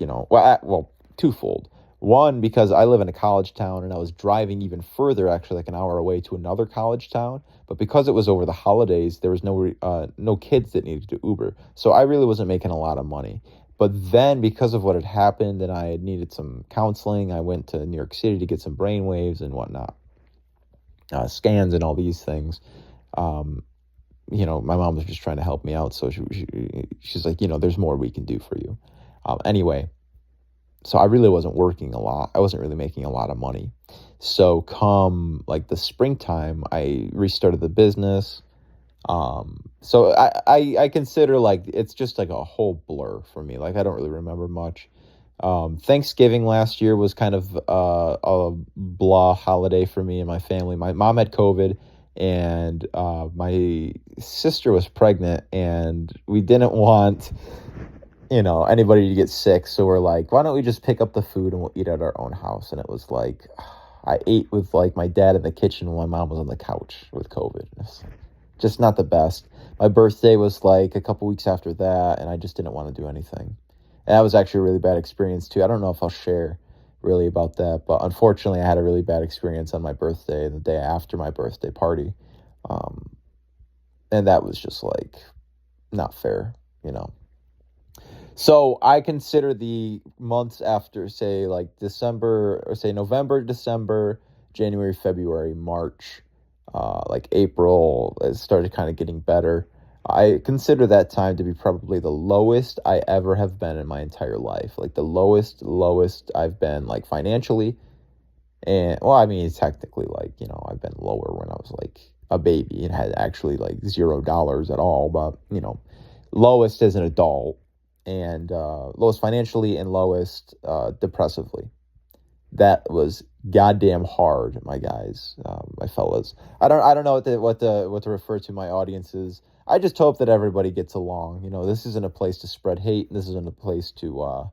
twofold. One, because I live in a college town and I was driving even further, actually like an hour away, to another college town. But because it was over the holidays, there was no kids that needed to Uber. So I really wasn't making a lot of money. But then because of what had happened and I needed some counseling, I went to New York City to get some brainwaves and whatnot, scans and all these things. My mom was just trying to help me out. So she's like, there's more we can do for you. Anyway, so I really wasn't working a lot. I wasn't really making a lot of money. So come like the springtime, I restarted the business. So I consider like it's just like a whole blur for me. Like I don't really remember much. Thanksgiving last year was kind of a blah holiday for me and my family. My mom had COVID, and my sister was pregnant, and we didn't want anybody to get sick. So we're like, why don't we just pick up the food and we'll eat at our own house? And it was like, I ate with like my dad in the kitchen while my mom was on the couch with COVID. It's just not the best. My birthday was like a couple weeks after that, and I just didn't want to do anything. And that was actually a really bad experience too. I don't know if I'll share really about that, but unfortunately I had a really bad experience on my birthday and the day after my birthday party. And that was just like not fair, So I consider the months after, say, like December, or say November, December, January, February, March, like April, it started kind of getting better. I consider that time to be probably the lowest I ever have been in my entire life. Like the lowest I've been, like financially. And, well, I mean, technically, like, I've been lower when I was like a baby and had actually like $0 at all, but lowest as an adult, and lowest financially, and lowest depressively. That was goddamn hard, my guys, my fellas. I don't know what to refer to my audiences. I just hope that everybody gets along. This isn't a place to spread hate. This isn't a place to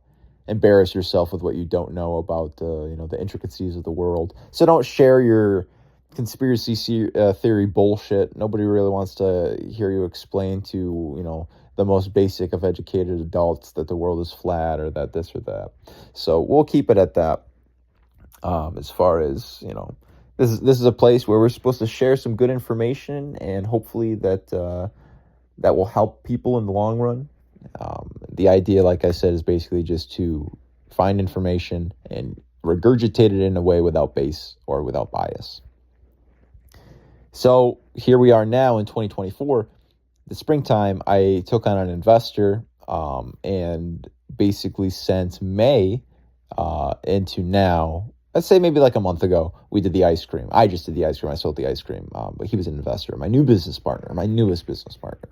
embarrass yourself with what you don't know about the intricacies of the world. So don't share your conspiracy theory bullshit. Nobody really wants to hear you explain to the most basic of educated adults that the world is flat or that this or that. So we'll keep it at that. As far as this is a place where we're supposed to share some good information, and hopefully that will help people in the long run. The idea, like I said, is basically just to find information and regurgitate it in a way without base or without bias. So here we are now in 2024, the springtime. I took on an investor, and basically since May into now, let's say maybe like a month ago, we did the ice cream. I just did the ice cream. I sold the ice cream, but he was an investor, my new business partner, my newest business partner.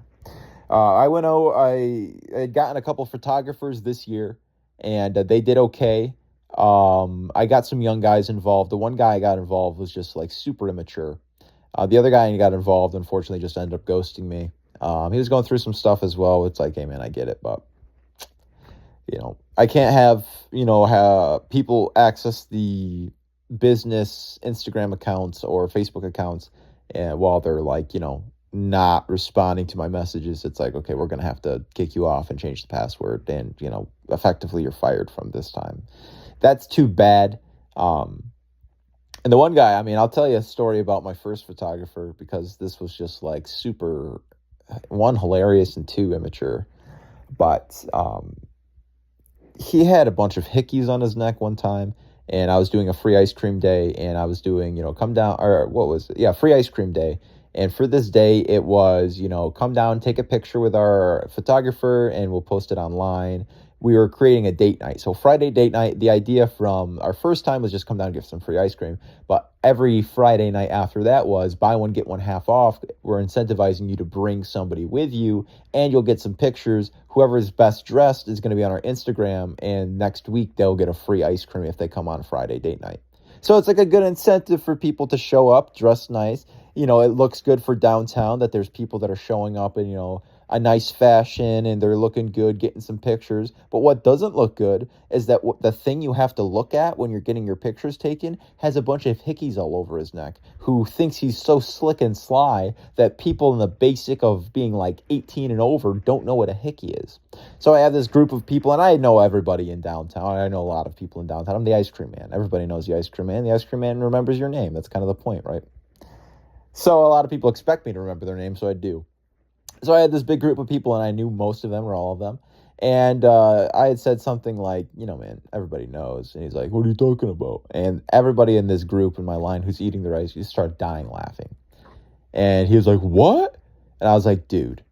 I had gotten a couple photographers this year, and they did okay. I got some young guys involved. The one guy I got involved was just like super immature. The other guy I got involved, unfortunately, just ended up ghosting me. He was going through some stuff as well. It's like, hey man, I get it, but I can't have people access the business Instagram accounts or Facebook accounts, and while they're like not responding to my messages. It's like, okay, we're gonna have to kick you off and change the password, and effectively you're fired from this time. That's too bad. And the one guy, I'll tell you a story about my first photographer, because this was just like super, one, hilarious, and two, immature. But he had a bunch of hickeys on his neck one time, and I was doing a free ice cream day, and I was doing, come down, or what was it? Yeah, free ice cream day. And for this day, it was, come down, take a picture with our photographer, and we'll post it online. We were creating a date night. So Friday date night, the idea from our first time was just come down and get some free ice cream. But every Friday night after that was buy one, get one half off. We're incentivizing you to bring somebody with you, and you'll get some pictures. Whoever is best dressed is going to be on our Instagram, and next week they'll get a free ice cream if they come on Friday date night. So it's like a good incentive for people to show up, dress nice. It looks good for downtown that there's people that are showing up in, a nice fashion, and they're looking good, getting some pictures. But what doesn't look good is that the thing you have to look at when you're getting your pictures taken has a bunch of hickeys all over his neck, who thinks he's so slick and sly that people in the basic of being like 18 and over don't know what a hickey is. So I have this group of people, and I know everybody in downtown. I know a lot of people in downtown. I'm the ice cream man. Everybody knows the ice cream man. The ice cream man remembers your name. That's kind of the point, right? So a lot of people expect me to remember their name, so I do. So I had this big group of people, and I knew most of them or all of them. And I had said something like, man, everybody knows. And he's like, what are you talking about? And everybody in this group in my line who's eating the rice, you start dying laughing. And he was like, what? And I was like, dude,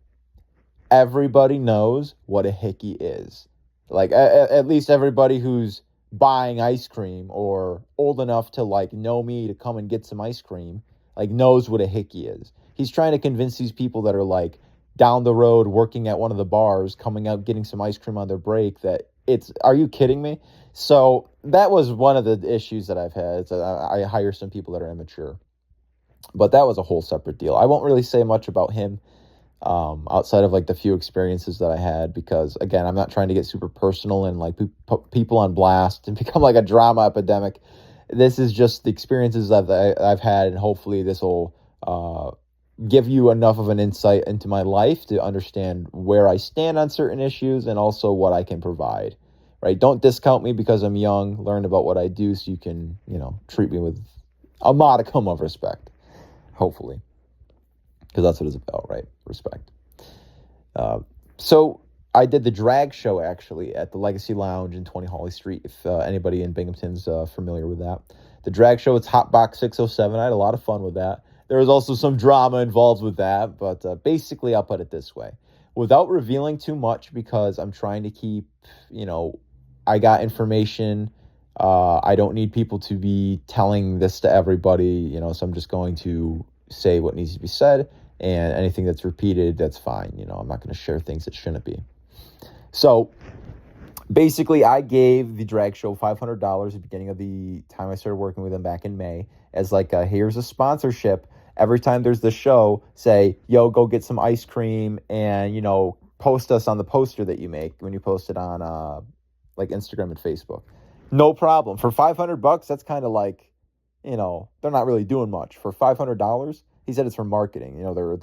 everybody knows what a hickey is. Like, at least everybody who's buying ice cream or old enough to, like, know me to come and get some ice cream, like, knows what a hickey is. He's trying to convince these people that are, like, down the road working at one of the bars, coming out getting some ice cream on their break, that are you kidding me? So that was one of the issues that I've had. I hire some people that are immature. But that was a whole separate deal. I won't really say much about him outside of, like, the few experiences that I had, because, again, I'm not trying to get super personal and, like, put people on blast and become like a drama epidemic. This is just the experiences that I've had, and hopefully this will give you enough of an insight into my life to understand where I stand on certain issues, and also what I can provide, right? Don't discount me because I'm young. Learn about what I do so you can, treat me with a modicum of respect, hopefully, because that's what it's about, right? Respect. So I did the drag show, actually, at the Legacy Lounge in 20 Hawley Street, if anybody in Binghamton's familiar with that. The drag show, it's Hotbox 607. I had a lot of fun with that. There was also some drama involved with that, but basically I'll put it this way. Without revealing too much, because I'm trying to keep, I got information. I don't need people to be telling this to everybody, so I'm just going to say what needs to be said, and anything that's repeated, that's fine. I'm not going to share things that shouldn't be. So basically, I gave the drag show $500 at the beginning of the time I started working with them back in May as like, here's a sponsorship. Every time there's the show, say, yo, go get some ice cream and, post us on the poster that you make when you post it on like Instagram and Facebook. No problem. For $500, that's kind of like, they're not really doing much. For $500, he said it's for marketing. Their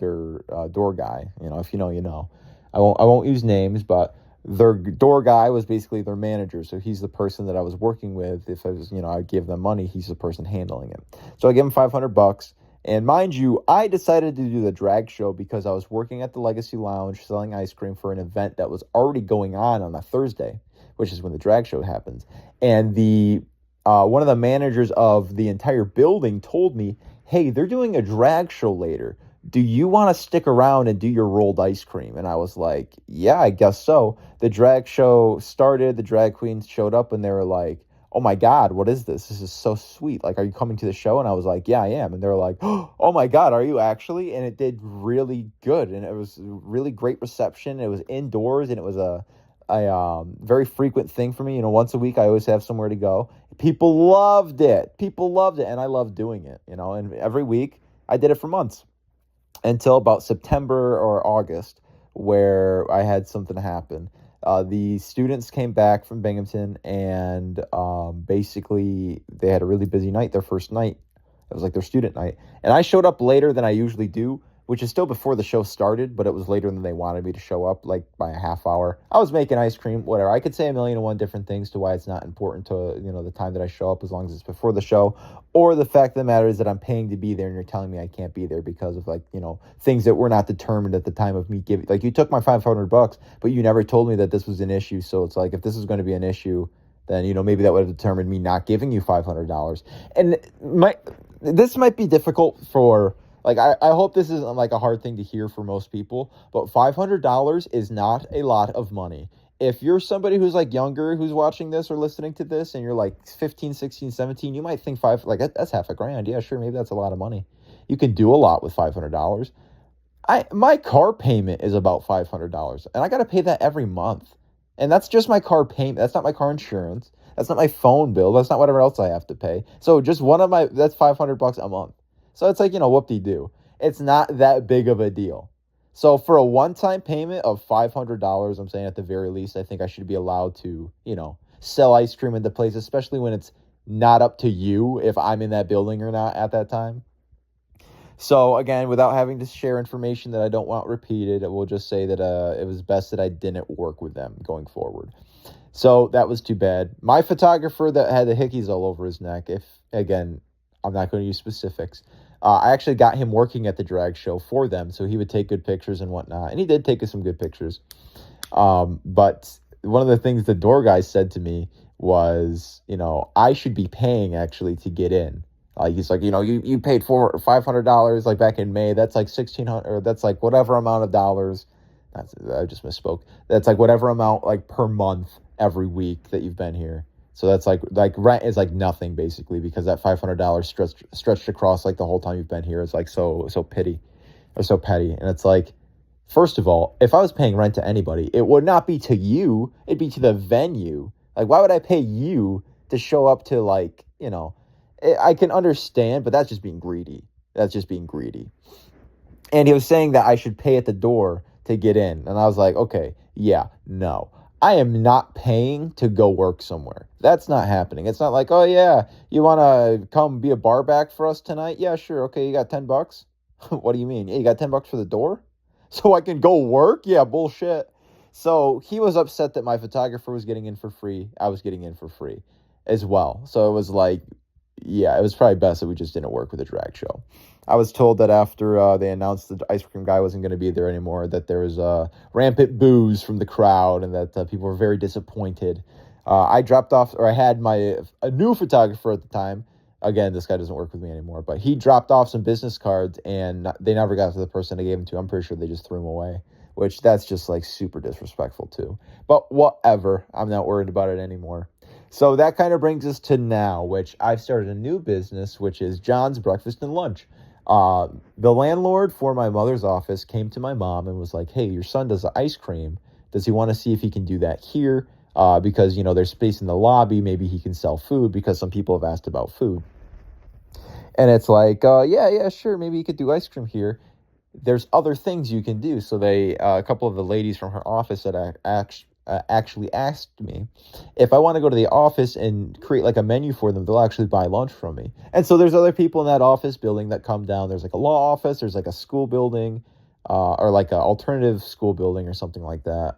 door guy. If you know, you know. I won't use names, but their door guy was basically their manager. So he's the person that I was working with. If I was, I'd give them money, he's the person handling it. So I give him $500. And mind you, I decided to do the drag show because I was working at the Legacy Lounge selling ice cream for an event that was already going on a Thursday, which is when the drag show happens. And the one of the managers of the entire building told me, hey, they're doing a drag show later. Do you want to stick around and do your rolled ice cream? And I was like, yeah, I guess so. The drag show started, the drag queens showed up, and they were like, oh my God, what is this? This is so sweet. Like, are you coming to the show? And I was like, yeah, I am. And they were like, oh my God, are you actually? And it did really good. And it was really great reception. It was indoors, and it was a very frequent thing for me. Once a week, I always have somewhere to go. People loved it. And I loved doing it, and every week I did it for months until about September or August, where I had something happen. The students came back from Binghamton, and basically they had a really busy night, their first night. It was like their student night. And I showed up later than I usually do, which is still before the show started, but it was later than they wanted me to show up, like by a half hour. I was making ice cream, whatever. I could say 1,000,001 different things to why it's not important to, the time that I show up, as long as it's before the show. Or the fact of the matter is that I'm paying to be there and you're telling me I can't be there because of things that were not determined at the time of me giving. Like, you took my $500, but you never told me that this was an issue. So it's like, if this is going to be an issue, then, maybe that would have determined me not giving you $500. And this might be difficult for... Like, I hope this isn't like a hard thing to hear for most people, but $500 is not a lot of money. If you're somebody who's like younger, who's watching this or listening to this, and you're like 15, 16, 17, you might think that's $500,000. Yeah, sure, maybe that's a lot of money. You can do a lot with $500. My car payment is about $500, and I got to pay that every month. And that's just my car payment. That's not my car insurance. That's not my phone bill. That's not whatever else I have to pay. So just that's $500 a month. So it's like, whoop-de-doo. It's not that big of a deal. So for a one-time payment of $500, I'm saying at the very least, I think I should be allowed to, sell ice cream in the place, especially when it's not up to you if I'm in that building or not at that time. So again, without having to share information that I don't want repeated, I will just say that it was best that I didn't work with them going forward. So that was too bad. My photographer that had the hickeys all over his neck, I'm not going to use specifics. I actually got him working at the drag show for them, so he would take good pictures and whatnot. And he did take us some good pictures. But one of the things the door guy said to me was, I should be paying actually to get in. He's like, you paid $500 like back in May. That's like $1,600, or that's like whatever amount of dollars. I just misspoke. That's like whatever amount like per month every week that you've been here. So that's like rent is like nothing basically, because that $500 stretched across like the whole time you've been here is like so petty. And it's like, first of all, if I was paying rent to anybody, it would not be to you, it'd be to the venue. Like, why would I pay you to show up to I can understand, but that's just being greedy. And he was saying that I should pay at the door to get in. And I was like, okay, yeah, no. I am not paying to go work somewhere. That's not happening. It's not like, oh yeah, you want to come be a bar back for us tonight? Yeah, sure. Okay, you got $10? What do you mean? Yeah, you got $10 for the door? So I can go work? Yeah, bullshit. So he was upset that my photographer was getting in for free. I was getting in for free as well. So it was like, yeah, it was probably best that we just didn't work with a drag show. I was told that after they announced the ice cream guy wasn't going to be there anymore, that there was rampant boos from the crowd, and that people were very disappointed. I dropped off, or I had a new photographer at the time. Again, this guy doesn't work with me anymore, but he dropped off some business cards, and they never got to the person I gave them to. I'm pretty sure they just threw them away, which that's just like super disrespectful too. But whatever, I'm not worried about it anymore. So that kind of brings us to now, which I've started a new business, which is John's Breakfast and Lunch. The landlord for my mother's office came to my mom and was like, "Hey, your son does the ice cream. Does he want to see if he can do that here? Because, there's space in the lobby. Maybe he can sell food because some people have asked about food." And it's like, yeah, sure. Maybe you could do ice cream here. There's other things you can do. So a couple of the ladies from her office that actually asked me if I want to go to the office and create like a menu for them. They'll actually buy lunch from me. And so there's other people in that office building that come down. There's like a law office. There's like a school building, or like an alternative school building or something like that.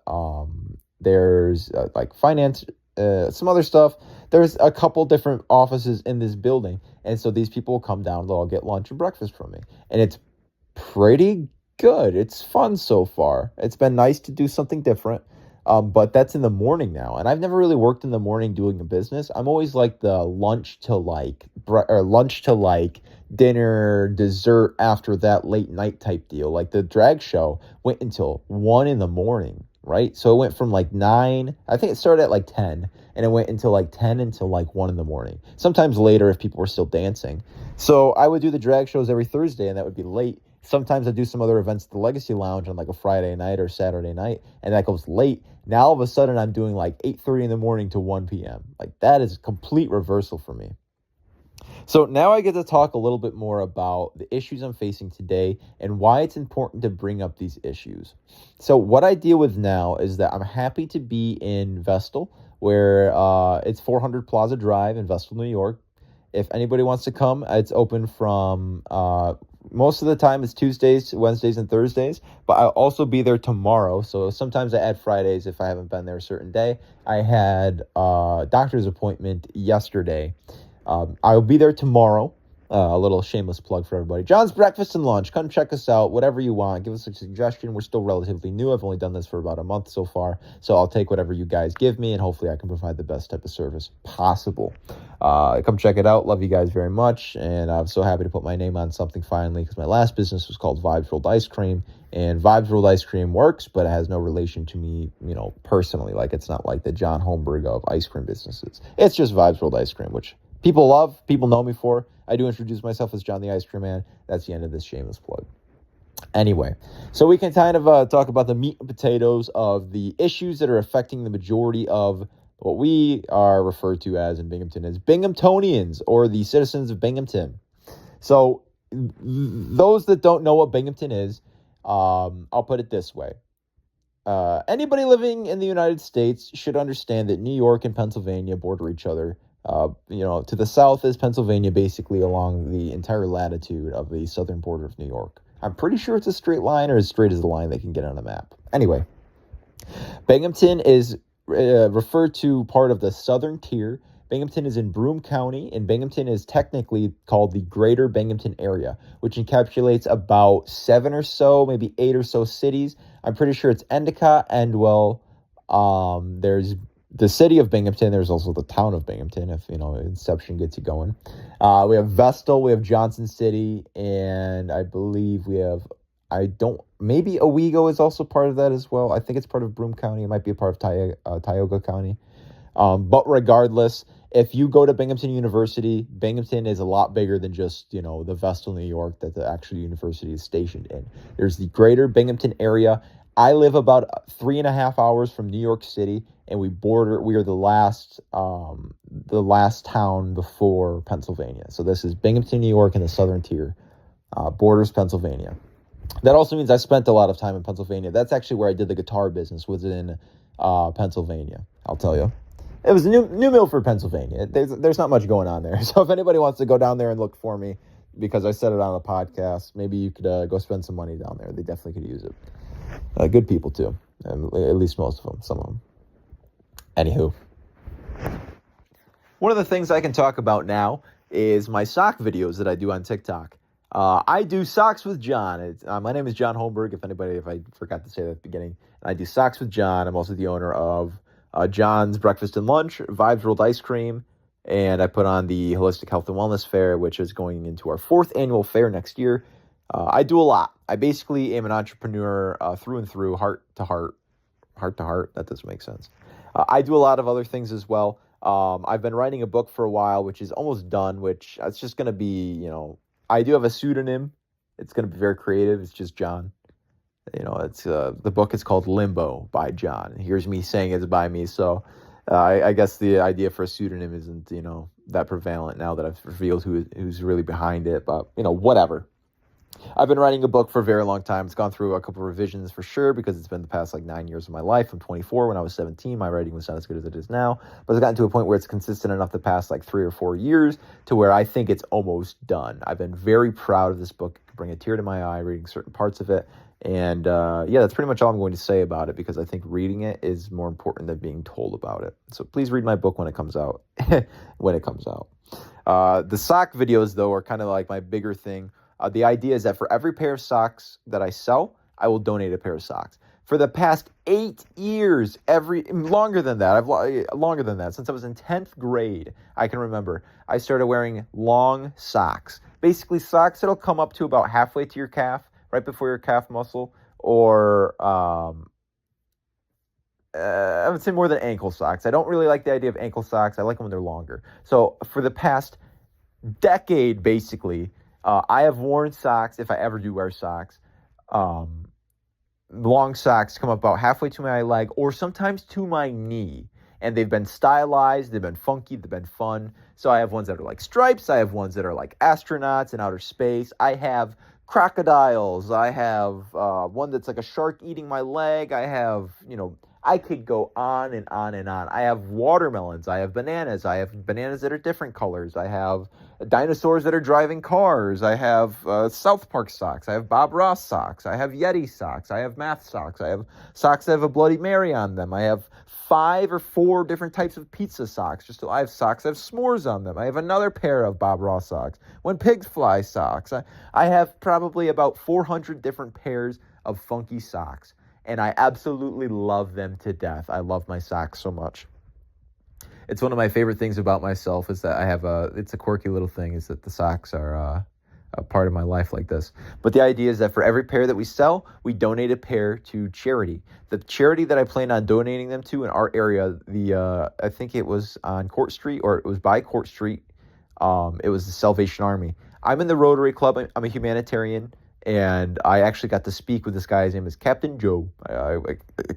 There's like finance, some other stuff. There's a couple different offices in this building. And so these people will come down, they'll all get lunch and breakfast from me. And it's pretty good. It's fun so far. It's been nice to do something different. But that's in the morning now. And I've never really worked in the morning doing a business. I'm always like the lunch to like dinner, dessert after that late night type deal. Like the drag show went until 1 a.m, right? So it went from like 9, I think it started at like 10, and it went until like 10 until like 1 a.m. Sometimes later if people were still dancing. So I would do the drag shows every Thursday, and that would be late. Sometimes I do some other events at the Legacy Lounge on like a Friday night or Saturday night, and that goes late. Now all of a sudden I'm doing like 8:30 in the morning to 1 p.m. Like that is a complete reversal for me. So now I get to talk a little bit more about the issues I'm facing today and why it's important to bring up these issues. So what I deal with now is that I'm happy to be in Vestal, where it's 400 Plaza Drive in Vestal, New York. If anybody wants to come, it's open from most of the time it's Tuesdays, Wednesdays, and Thursdays, but I'll also be there tomorrow. So sometimes I add Fridays if I haven't been there a certain day. I had a doctor's appointment yesterday. I'll be there tomorrow. A little shameless plug for everybody. John's Breakfast and Lunch. Come check us out. Whatever you want. Give us a suggestion. We're still relatively new. I've only done this for about a month so far. So I'll take whatever you guys give me, and hopefully I can provide the best type of service possible. Come check it out. Love you guys very much. And I'm so happy to put my name on something finally, because my last business was called Vibes Rolled Ice Cream. And Vibes Rolled Ice Cream works, but it has no relation to me, personally. Like, it's not like the John Holmberg of ice cream businesses. It's just Vibes Rolled Ice Cream, which people love, people know me for. I do introduce myself as John the Ice Cream Man. That's the end of this shameless plug. Anyway, so we can kind of talk about the meat and potatoes of the issues that are affecting the majority of what we are referred to as in Binghamton as Binghamtonians, or the citizens of Binghamton. So those that don't know what Binghamton is, I'll put it this way. Anybody living in the United States should understand that New York and Pennsylvania border each other. To the south is Pennsylvania, basically along the entire latitude of the southern border of New York. I'm pretty sure it's a straight line, or as straight as the line they can get on a map. Anyway, Binghamton is referred to part of the southern tier. Binghamton is in Broome County, and Binghamton is technically called the Greater Binghamton area, which encapsulates about 7 or so, maybe 8 or so cities. I'm pretty sure it's Endicott, Endwell. There's the city of Binghamton. There's also the town of Binghamton, if Inception gets you going. We have Vestal, we have Johnson City, and I believe we have, maybe Owego is also part of that as well. I think it's part of Broome County. It might be a part of Tioga County. But regardless, if you go to Binghamton University, Binghamton is a lot bigger than just, the Vestal, New York, that the actual university is stationed in. There's the Greater Binghamton area. I live about 3.5 hours from New York City, and we are the last town before Pennsylvania. So this is Binghamton, New York, in the southern tier, borders Pennsylvania. That also means I spent a lot of time in Pennsylvania. That's actually where I did the guitar business, was in Pennsylvania, I'll tell you. It was New Milford, Pennsylvania. There's not much going on there. So if anybody wants to go down there and look for me, because I said it on the podcast, maybe you could go spend some money down there. They definitely could use it. Good people, too. At least most of them, some of them. Anywho. One of the things I can talk about now is my sock videos that I do on TikTok. I do Socks with John. My name is John Holmberg, if I forgot to say that at the beginning. I do Socks with John. I'm also the owner of John's Breakfast and Lunch, Vibes Rolled Ice Cream, and I put on the Holistic Health and Wellness Fair, which is going into our 4th annual fair next year. I do a lot. I basically am an entrepreneur through and through, heart to heart. That doesn't make sense. I do a lot of other things as well. I've been writing a book for a while, which is almost done, which it's just going to be, I do have a pseudonym It's going to be very creative. It's just John. It's the book is called Limbo by John. Here's me saying it's by me. So I guess the idea for a pseudonym isn't, that prevalent now that I've revealed who's really behind it. But, whatever. I've been writing a book for a very long time. It's gone through a couple of revisions for sure because it's been the past 9 years of my life. I'm 24. When I was 17, my writing was not as good as it is now. But it's gotten to a point where it's consistent enough the past 3 or 4 years to where I think it's almost done. I've been very proud of this book. It could bring a tear to my eye reading certain parts of it. And that's pretty much all I'm going to say about it because I think reading it is more important than being told about it. So please read my book when it comes out. The sock videos, though, are kind of like my bigger thing. The idea is that for every pair of socks that I sell, I will donate a pair of socks. For the past 8 years, longer than that, since I was in 10th grade, I can remember, I started wearing long socks. Basically, socks that'll come up to about halfway to your calf, right before your calf muscle, or I would say more than ankle socks. I don't really like the idea of ankle socks. I like them when they're longer. So for the past decade, basically, I have worn socks, if I ever do wear socks. Long socks come up about halfway to my leg or sometimes to my knee. And they've been stylized, they've been funky, they've been fun. So I have ones that are like stripes. I have ones that are like astronauts in outer space. I have crocodiles. I have one that's like a shark eating my leg. I have, I could go on and on and on. I have watermelons. I have bananas. I have bananas that are different colors. I have dinosaurs that are driving cars. I have South Park socks. I have Bob Ross socks. I have Yeti socks. I have math socks. I have socks that have a Bloody Mary on them. I have 5 or 4 different types of pizza socks. I have socks that have s'mores on them. I have another pair of Bob Ross socks. When pigs fly socks. I have probably about 400 different pairs of funky socks. And I absolutely love them to death. I love my socks so much. It's one of my favorite things about myself is that it's a quirky little thing, is that the socks are a part of my life like this. But the idea is that for every pair that we sell, we donate a pair to charity. The charity that I plan on donating them to in our area, I think it was on Court Street, or it was by Court Street. It was the Salvation Army. I'm in the Rotary Club. I'm a humanitarian. And I actually got to speak with this guy. His name is Captain Joe. I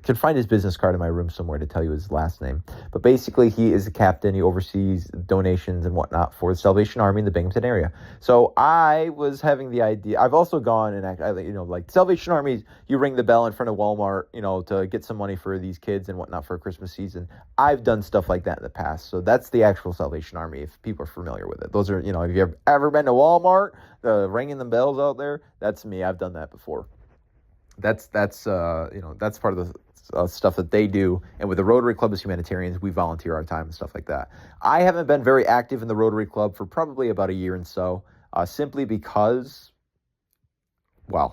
can find his business card in my room somewhere to tell you his last name. But basically, he is a captain. He oversees donations and whatnot for the Salvation Army in the Binghamton area. So I was having the idea. I've also gone and, like Salvation Army, you ring the bell in front of Walmart, to get some money for these kids and whatnot for Christmas season. I've done stuff like that in the past. So that's the actual Salvation Army, if people are familiar with it. Those are, if you've ever been to Walmart, ringing the bells out there, that's me. I've done that before. That's part of the stuff that they do. And with the Rotary Club as humanitarians, we volunteer our time and stuff like that. I haven't been very active in the Rotary Club for probably about a year and so, simply because,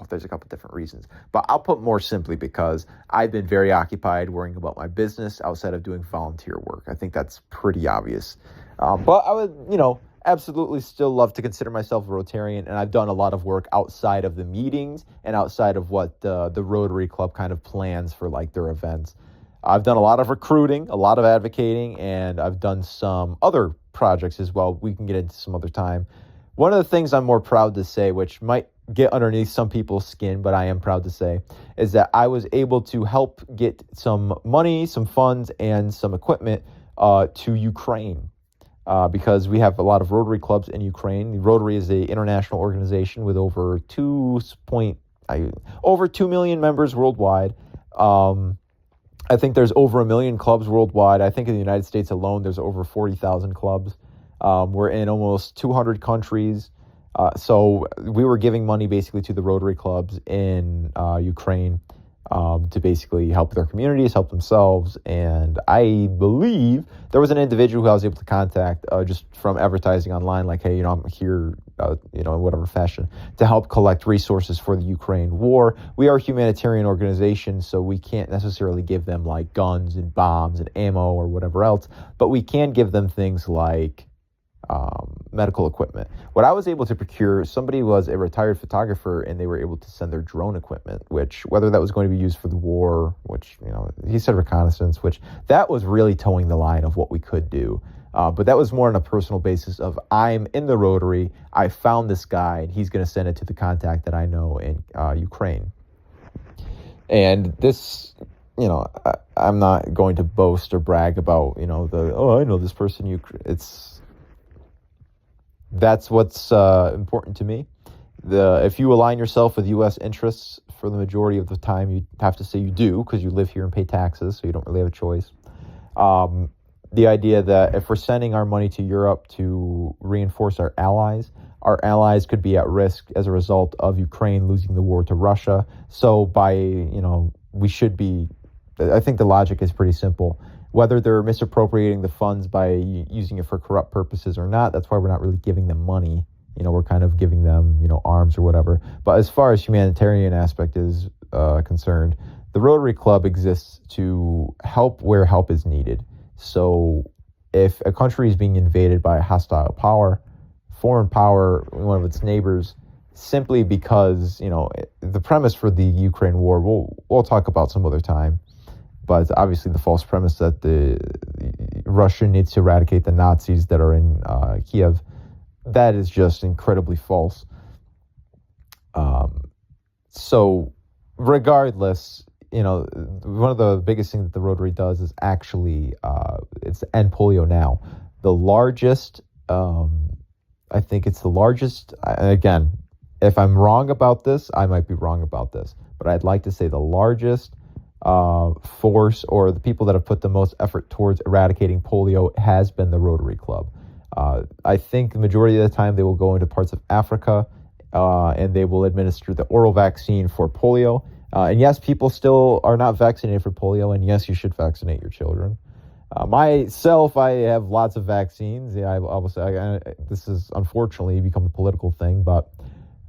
there's a couple different reasons, but I'll put more simply because I've been very occupied worrying about my business outside of doing volunteer work. I think that's pretty obvious. But I would, absolutely still love to consider myself a Rotarian, and I've done a lot of work outside of the meetings and outside of what the Rotary Club kind of plans for their events. I've done a lot of recruiting, a lot of advocating, and I've done some other projects as well. We can get into some other time. One of the things I'm more proud to say, which might get underneath some people's skin, but I am proud to say, is that I was able to help get some money, some funds, and some equipment to Ukraine. Because we have a lot of Rotary clubs in Ukraine. The Rotary is an international organization with over 2 million members worldwide. I think there's over 1 million clubs worldwide. I think in the United States alone, there's over 40,000 clubs. We're in almost 200 countries. So we were giving money basically to the Rotary clubs in Ukraine to basically help their communities, help themselves. And I believe there was an individual who I was able to contact just from advertising online, like, hey, I'm here, in whatever fashion, to help collect resources for the Ukraine war. We are a humanitarian organization, so we can't necessarily give them guns and bombs and ammo or whatever else, but we can give them things like medical equipment. What I was able to procure, somebody was a retired photographer, and they were able to send their drone equipment, which, whether that was going to be used for the war, which, he said reconnaissance, which that was really towing the line of what we could do. But that was more on a personal basis of, I'm in the Rotary, I found this guy, and he's going to send it to the contact that I know in Ukraine. And this, I'm not going to boast or brag about, I know this person. That's what's important to me. If you align yourself with U.S. interests for the majority of the time, you have to say you do, because you live here and pay taxes, so you don't really have a choice. The idea that if we're sending our money to Europe to reinforce our allies could be at risk as a result of Ukraine losing the war to Russia. So we should be, I think the logic is pretty simple. Whether they're misappropriating the funds by using it for corrupt purposes or not, that's why we're not really giving them money. We're kind of giving them, arms or whatever. But as far as humanitarian aspect is concerned, the Rotary Club exists to help where help is needed. So if a country is being invaded by a hostile power, foreign power, one of its neighbors, simply because, the premise for the Ukraine war, we'll talk about some other time. But obviously the false premise that the Russia needs to eradicate the Nazis that are in Kiev, that is just incredibly false. So regardless, one of the biggest things that the Rotary does is actually it's end polio now. The largest, I think it's the largest, again, if I'm wrong about this, I might be wrong about this, but I'd like to say the largest force, or the people that have put the most effort towards eradicating polio, has been the Rotary Club. I think the majority of the time they will go into parts of Africa and they will administer the oral vaccine for polio. And yes, people still are not vaccinated for polio, and yes, you should vaccinate your children. Myself, I have lots of vaccines. Yeah, I will say this has unfortunately become a political thing, but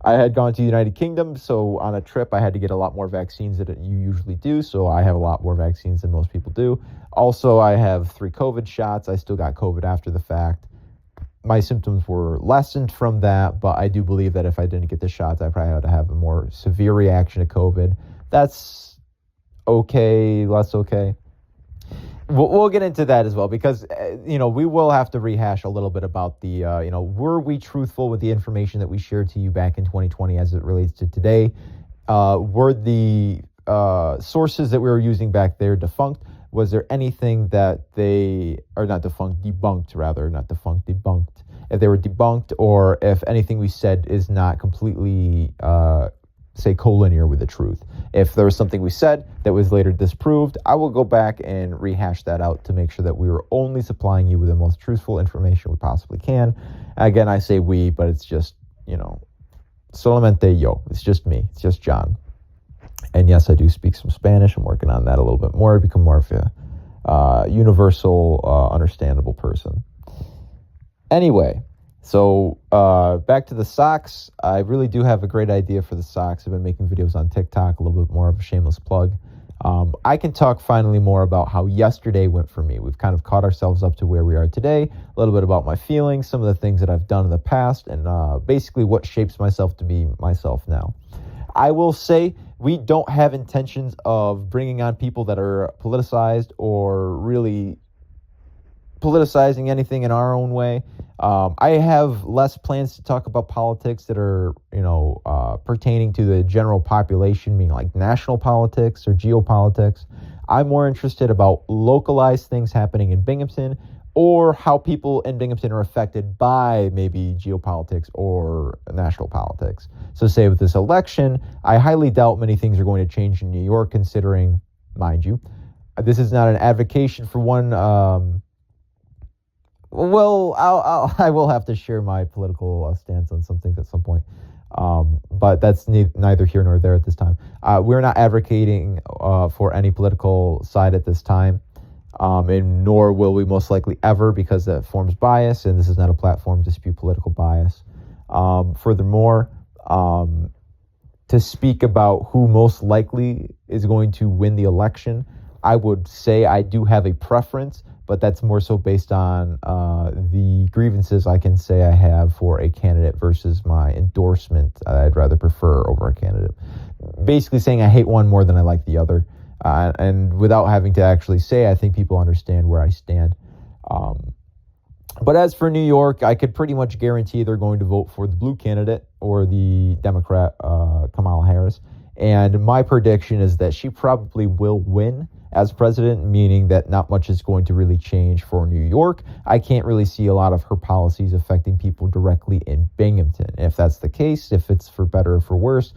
I had gone to the United Kingdom, so on a trip I had to get a lot more vaccines than you usually do, so I have a lot more vaccines than most people do. Also, I have 3 COVID shots. I still got COVID after the fact. My symptoms were lessened from that, but I do believe that if I didn't get the shots, I probably had to have a more severe reaction to COVID. That's okay, less okay. We'll get into that as well, because, we will have to rehash a little bit about the, were we truthful with the information that we shared to you back in 2020 as it relates to today? Were the sources that we were using back there defunct? Was there anything that they are not defunct, debunked rather, not defunct, debunked? If they were debunked, or if anything we said is not completely, say, collinear with the truth. If there was something we said that was later disproved, I will go back and rehash that out to make sure that we were only supplying you with the most truthful information we possibly can. Again, I say we, but it's just, solamente yo. It's just me. It's just John. And yes, I do speak some Spanish. I'm working on that a little bit more to become more of a universal, understandable person. Anyway, so back to the socks. I really do have a great idea for the socks. I've been making videos on TikTok, a little bit more of a shameless plug. I can talk finally more about how yesterday went for me. We've kind of caught ourselves up to where we are today, a little bit about my feelings, some of the things that I've done in the past, and basically what shapes myself to be myself now. I will say we don't have intentions of bringing on people that are politicized or really politicizing anything in our own way. I have less plans to talk about politics that are, pertaining to the general population, meaning like national politics or geopolitics. I'm more interested about localized things happening in Binghamton, or how people in Binghamton are affected by maybe geopolitics or national politics. So say with this election, I highly doubt many things are going to change in New York, considering, mind you, this is not an advocacy for one. Well, I will have to share my political stance on some things at some point. But that's neither here nor there at this time. We're not advocating for any political side at this time. And nor will we most likely ever, because that forms bias, and this is not a platform to dispute political bias. Furthermore, to speak about who most likely is going to win the election, I would say I do have a preference, but that's more so based on the grievances I can say I have for a candidate versus my endorsement I'd rather prefer over a candidate. Basically saying I hate one more than I like the other. And without having to actually say, I think people understand where I stand. But as for New York, I could pretty much guarantee they're going to vote for the blue candidate or the Democrat, Kamala Harris. And my prediction is that she probably will win as president, meaning that not much is going to really change for New York. I can't really see a lot of her policies affecting people directly in Binghamton. If that's the case, if it's for better or for worse,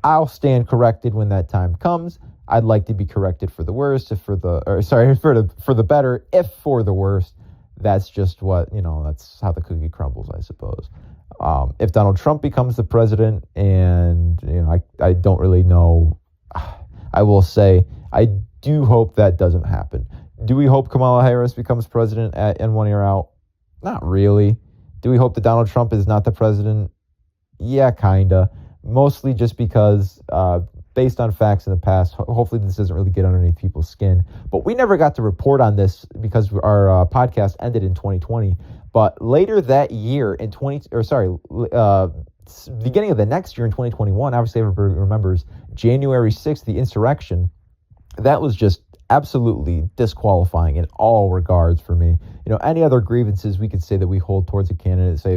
I'll stand corrected when that time comes. I'd like to be corrected for the worst, for the better, if for the worst. That's just what, that's how the cookie crumbles, I suppose. If Donald Trump becomes the president, and, I don't really know, I will say, I do hope that doesn't happen. Do we hope Kamala Harris becomes president in 1 year out? Not really. Do we hope that Donald Trump is not the president? Yeah, kinda. Mostly just because, based on facts in the past, hopefully this doesn't really get underneath people's skin. But we never got to report on this because our podcast ended in 2020. But later that year, beginning of the next year in 2021, obviously everybody remembers January 6th, the insurrection. That was just absolutely disqualifying in all regards for me. Any other grievances we could say that we hold towards a candidate, say,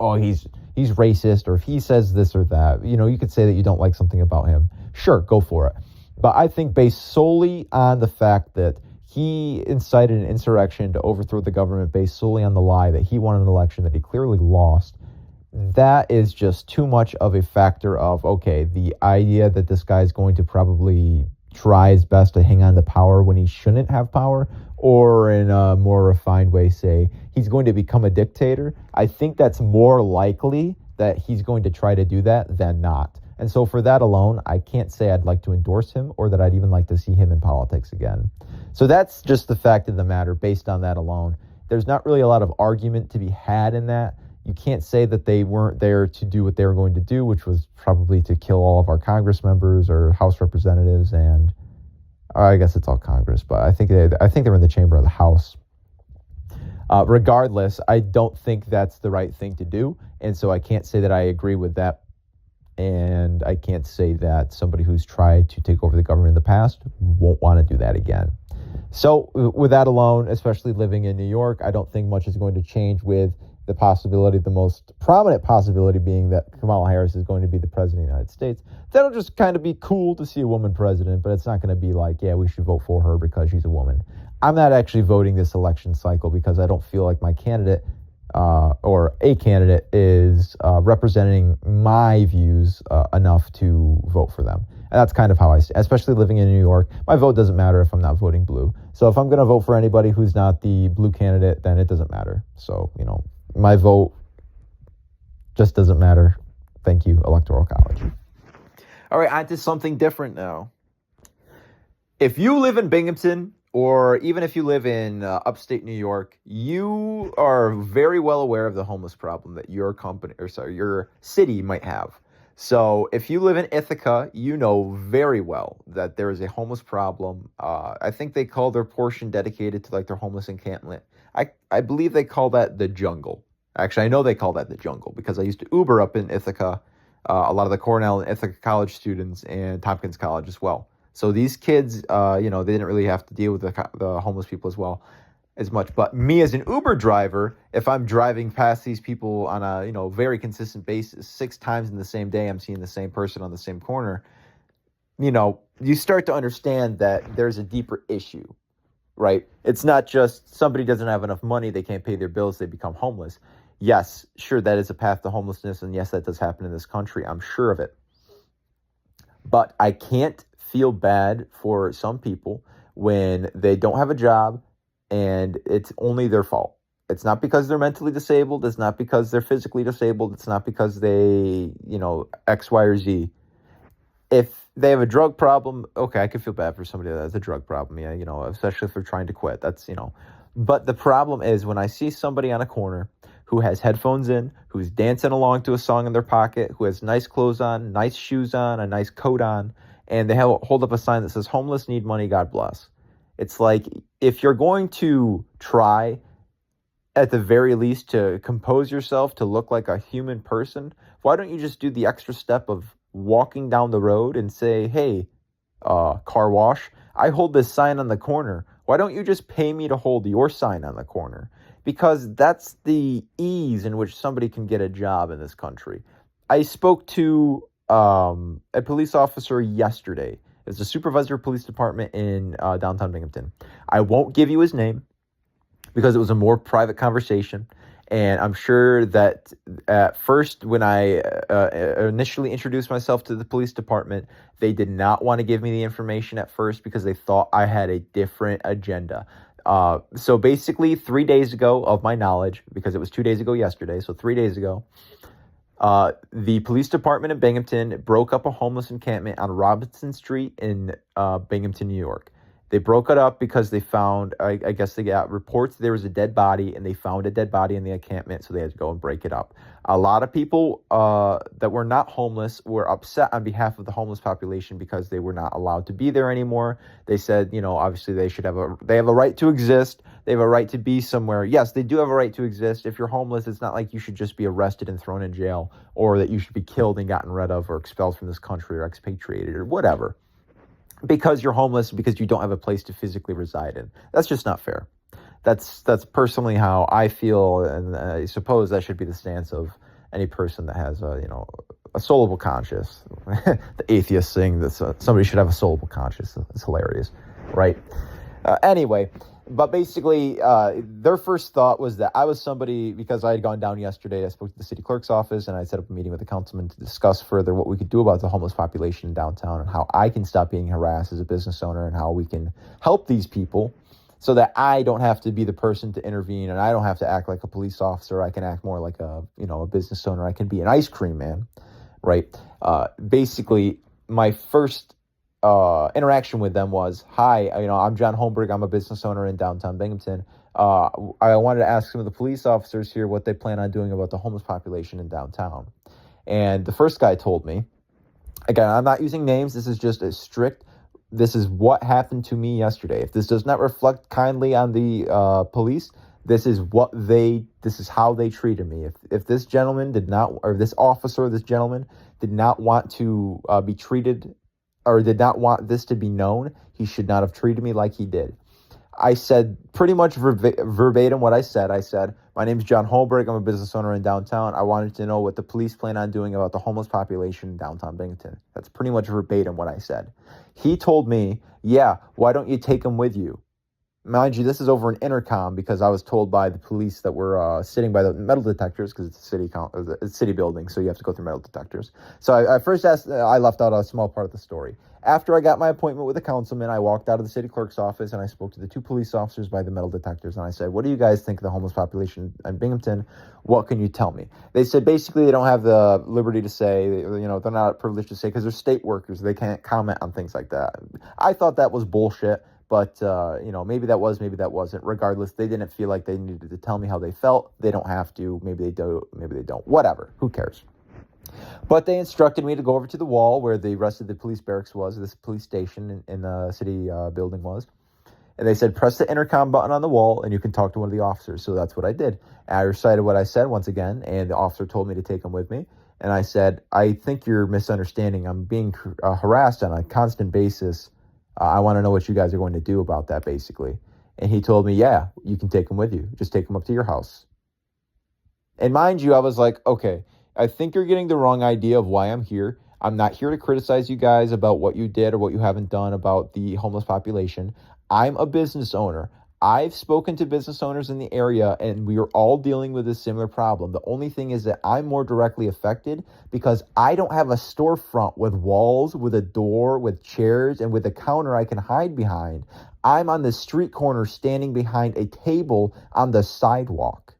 oh, he's racist, or if he says this or that, you could say that you don't like something about him. Sure, go for it. But I think based solely on the fact that he incited an insurrection to overthrow the government based solely on the lie that he won an election that he clearly lost, that is just too much of a factor of, okay, the idea that this guy is going to probably try his best to hang on to power when he shouldn't have power, or in a more refined way, say he's going to become a dictator. I think that's more likely that he's going to try to do that than not. And so for that alone, I can't say I'd like to endorse him or that I'd even like to see him in politics again. So that's just the fact of the matter based on that alone. There's not really a lot of argument to be had in that. You can't say that they weren't there to do what they were going to do, which was probably to kill all of our Congress members or House representatives, and I guess it's all Congress, but I think they're in the chamber of the House. Regardless, I don't think that's the right thing to do, and so I can't say that I agree with that, and I can't say that somebody who's tried to take over the government in the past won't want to do that again. So with that alone, especially living in New York, I don't think much is going to change with the possibility, the most prominent possibility being that Kamala Harris is going to be the president of the United States. That'll just kind of be cool to see a woman president, but it's not going to be like, yeah, we should vote for her because she's a woman. I'm not actually voting this election cycle because I don't feel like my candidate or a candidate is representing my views enough to vote for them. And that's kind of how I see, especially living in New York. My vote doesn't matter if I'm not voting blue. So if I'm going to vote for anybody who's not the blue candidate, then it doesn't matter. So, my vote just doesn't matter. Thank you, Electoral College. All right, on to something different now. If you live in Binghamton, or even if you live in upstate New York, you are very well aware of the homeless problem that your city might have. So if you live in Ithaca, you know very well that there is a homeless problem. I think they call their portion dedicated to their homeless encampment. I believe they call that the jungle. Actually, I know they call that the jungle because I used to Uber up in Ithaca, a lot of the Cornell and Ithaca College students and Tompkins College as well. So these kids, they didn't really have to deal with the homeless people as much. But me as an Uber driver, if I'm driving past these people on a, very consistent basis, 6 times in the same day, I'm seeing the same person on the same corner, you start to understand that there's a deeper issue. Right? It's not just somebody doesn't have enough money, they can't pay their bills, they become homeless. Yes, sure, that is a path to homelessness, and yes, that does happen in this country. I'm sure of it. But I can't feel bad for some people when they don't have a job and it's only their fault. It's not because they're mentally disabled. It's not because they're physically disabled. It's not because they, X, Y, or Z. If they have a drug problem, okay, I could feel bad for somebody that has a drug problem, especially if they're trying to quit. That's, But the problem is when I see somebody on a corner who has headphones in, who's dancing along to a song in their pocket, who has nice clothes on, nice shoes on, a nice coat on, and they hold up a sign that says, homeless, need money, God bless. It's like, if you're going to try, at the very least, to compose yourself to look like a human person, why don't you just do the extra step of walking down the road and say, hey, car wash, I hold this sign on the corner. Why don't you just pay me to hold your sign on the corner? Because that's the ease in which somebody can get a job in this country. I spoke to a police officer yesterday. It's a supervisor of police department in downtown Binghamton. I won't give you his name because it was a more private conversation. And I'm sure that at first, when I initially introduced myself to the police department, they did not want to give me the information at first because they thought I had a different agenda. So basically, 3 days ago, of my knowledge, because it was 2 days ago yesterday, so 3 days ago, the police department in Binghamton broke up a homeless encampment on Robinson Street in Binghamton, New York. They broke it up because they found, I guess they got reports there was a dead body, and they found a dead body in the encampment, so they had to go and break it up. A lot of people that were not homeless were upset on behalf of the homeless population because they were not allowed to be there anymore. They said, obviously they have a right to exist. They have a right to be somewhere. Yes, they do have a right to exist. If you're homeless, it's not like you should just be arrested and thrown in jail, or that you should be killed and gotten rid of, or expelled from this country, or expatriated, or whatever, because you're homeless, because you don't have a place to physically reside in. That's just not fair. That's personally how I feel, and I suppose that should be the stance of any person that has a soulable conscience. The atheist saying that somebody should have a soulable conscience is hilarious, right? Anyway, but basically, their first thought was that I was somebody, because I had gone down yesterday. I spoke to the city clerk's office, and I set up a meeting with the councilman to discuss further what we could do about the homeless population in downtown, and how I can stop being harassed as a business owner, and how we can help these people so that I don't have to be the person to intervene, and I don't have to act like a police officer. I can act more like a business owner. I can be an ice cream man, right? Basically, my first interaction with them was, hi, I'm John Holmberg. I'm a business owner in downtown Binghamton. I wanted to ask some of the police officers here what they plan on doing about the homeless population in downtown. And the first guy told me, again, I'm not using names. This is just this is what happened to me yesterday. If this does not reflect kindly on the police, this is how they treated me. If this gentleman did not, or this officer, this gentleman did not want to be treated, or did not want this to be known, he should not have treated me like he did. I said pretty much verbatim what I said. I said, my name is John Holberg. I'm a business owner in downtown. I wanted to know what the police plan on doing about the homeless population in downtown Binghamton. That's pretty much verbatim what I said. He told me, yeah, why don't you take them with you? Mind you, this is over an intercom, because I was told by the police that were sitting by the metal detectors, because it's a city building, so you have to go through metal detectors. So I first asked, I left out a small part of the story. After I got my appointment with the councilman, I walked out of the city clerk's office, and I spoke to the two police officers by the metal detectors, and I said, what do you guys think of the homeless population in Binghamton? What can you tell me? They said basically they don't have the liberty to say, they're not privileged to say, because they're state workers. They can't comment on things like that. I thought that was bullshit. But, maybe that was, maybe that wasn't. Regardless, they didn't feel like they needed to tell me how they felt. They don't have to. Maybe they do. Maybe they don't. Whatever. Who cares? But they instructed me to go over to the wall where the rest of the police barracks was, this police station in the city building was. And they said, press the intercom button on the wall and you can talk to one of the officers. So that's what I did. I recited what I said once again, and the officer told me to take him with me. And I said, I think you're misunderstanding. I'm being harassed on a constant basis. I want to know what you guys are going to do about that, basically. And he told me, yeah, you can take them with you. Just take them up to your house. And mind you, I was like, okay, I think you're getting the wrong idea of why I'm here. I'm not here to criticize you guys about what you did or what you haven't done about the homeless population. I'm a business owner. I've spoken to business owners in the area, and we are all dealing with a similar problem. The only thing is that I'm more directly affected because I don't have a storefront with walls, with a door, with chairs, and with a counter I can hide behind. I'm on the street corner standing behind a table on the sidewalk,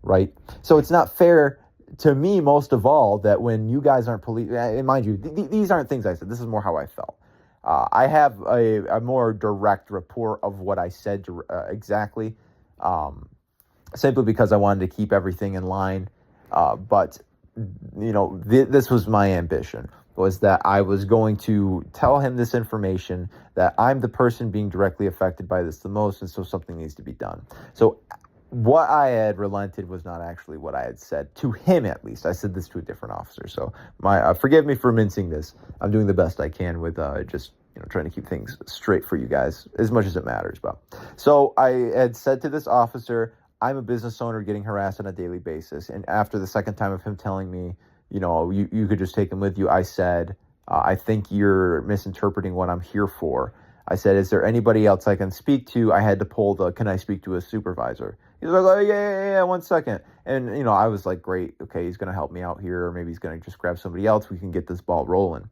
right? So it's not fair to me, most of all, that when you guys aren't police, and mind you, these aren't things I said. This is more how I felt. I have a more direct report of what I said exactly, simply because I wanted to keep everything in line. But this was my ambition. was that I was going to tell him this information, that I'm the person being directly affected by this the most, and so something needs to be done. So what I had relented was not actually what I had said to him, at least. I said this to a different officer. So forgive me for mincing this. I'm doing the best I can with just trying to keep things straight for you guys as much as it matters. But so I had said to this officer, I'm a business owner getting harassed on a daily basis. And after the second time of him telling me, you could just take him with you, I said, I think you're misinterpreting what I'm here for. I said, is there anybody else I can speak to? I had to pull can I speak to a supervisor? He's like, oh, yeah, 1 second. And, I was like, great, okay, he's going to help me out here, or maybe he's going to just grab somebody else. We can get this ball rolling.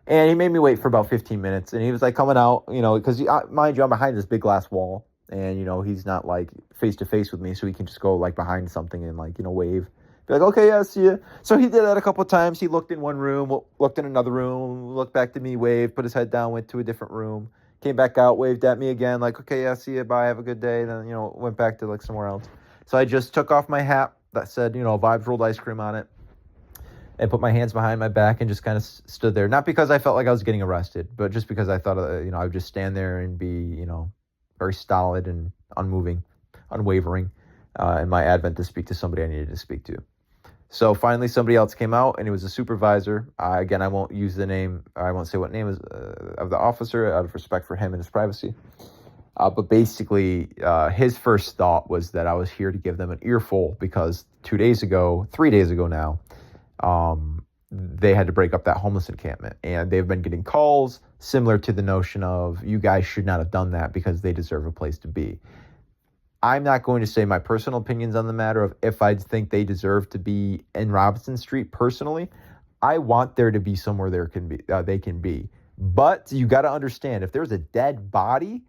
And he made me wait for about 15 minutes, and he was like coming out, because mind you, I'm behind this big glass wall, and, he's not like face to face with me, so he can just go like behind something and like, wave. Be like, okay, yeah, see ya. So he did that a couple of times. He looked in one room, looked in another room, looked back to me, waved, put his head down, went to a different room, came back out, waved at me again, like, okay, yeah, see ya, bye, have a good day. And then, went back to like somewhere else. So I just took off my hat that said, Vibes Rolled Ice Cream on it, and put my hands behind my back and just kind of stood there. Not because I felt like I was getting arrested, but just because I thought, I would just stand there and be, very stolid and unmoving, unwavering in my advent to speak to somebody I needed to speak to. So finally somebody else came out, and it was a supervisor. Again, I won't use the name. I won't say what name is of the officer out of respect for him and his privacy. But basically, his first thought was that I was here to give them an earful because 3 days ago now, they had to break up that homeless encampment. And they've been getting calls similar to the notion of, you guys should not have done that because they deserve a place to be. I'm not going to say my personal opinions on the matter of if I think they deserve to be in Robinson Street personally. I want there to be somewhere they can be. But you got to understand, if there's a dead body,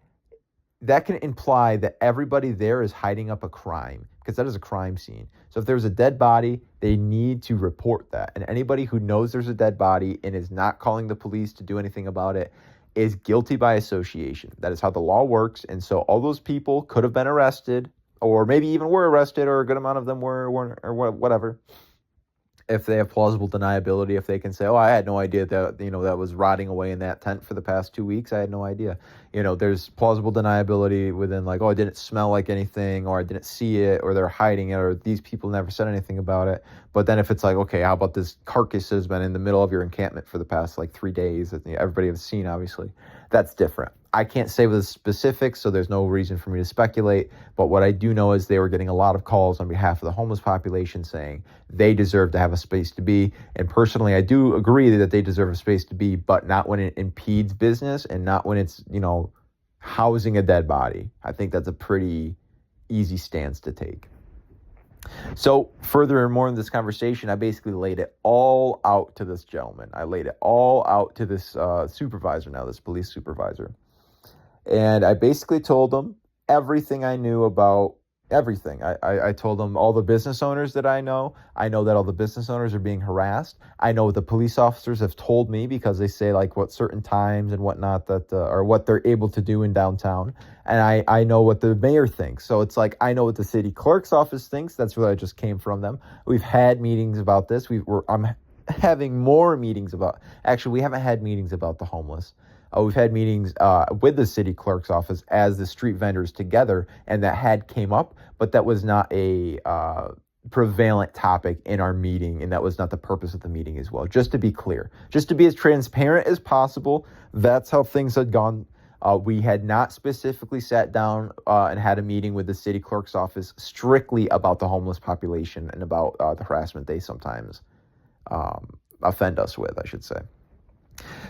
that can imply that everybody there is hiding up a crime, because that is a crime scene. So if there's a dead body, they need to report that. And anybody who knows there's a dead body and is not calling the police to do anything about it is guilty by association. That is how the law works. And so all those people could have been arrested, or maybe even were arrested, or a good amount of them weren't, or whatever. If they have plausible deniability, if they can say, oh, I had no idea that, that was rotting away in that tent for the past 2 weeks. I had no idea. There's plausible deniability within like, oh, it didn't smell like anything, or I didn't see it, or they're hiding it, or these people never said anything about it. But then if it's like, okay, how about this carcass has been in the middle of your encampment for the past like 3 days that everybody has seen, obviously, that's different. I can't say with specifics, so there's no reason for me to speculate. But what I do know is they were getting a lot of calls on behalf of the homeless population saying they deserve to have a space to be. And personally, I do agree that they deserve a space to be, but not when it impedes business and not when it's, housing a dead body. I think that's a pretty easy stance to take. So further and more in this conversation, I basically laid it all out to this gentleman. I laid it all out to this supervisor now, this police supervisor. And I basically told him everything I knew about everything. I told him all the business owners that I know. I know that all the business owners are being harassed. I know what the police officers have told me, because they say like what certain times and whatnot that or what they're able to do in downtown. And I know what the mayor thinks. So it's like, I know what the city clerk's office thinks. That's where I just came from them. We've had meetings about this. I'm having more meetings about, actually, we haven't had meetings about the homeless. We've had meetings with the city clerk's office as the street vendors together, and that came up, but that was not a prevalent topic in our meeting, and that was not the purpose of the meeting as well. Just to be clear, just to be as transparent as possible, that's how things had gone. We had not specifically sat down and had a meeting with the city clerk's office strictly about the homeless population and about the harassment they sometimes offend us with, I should say.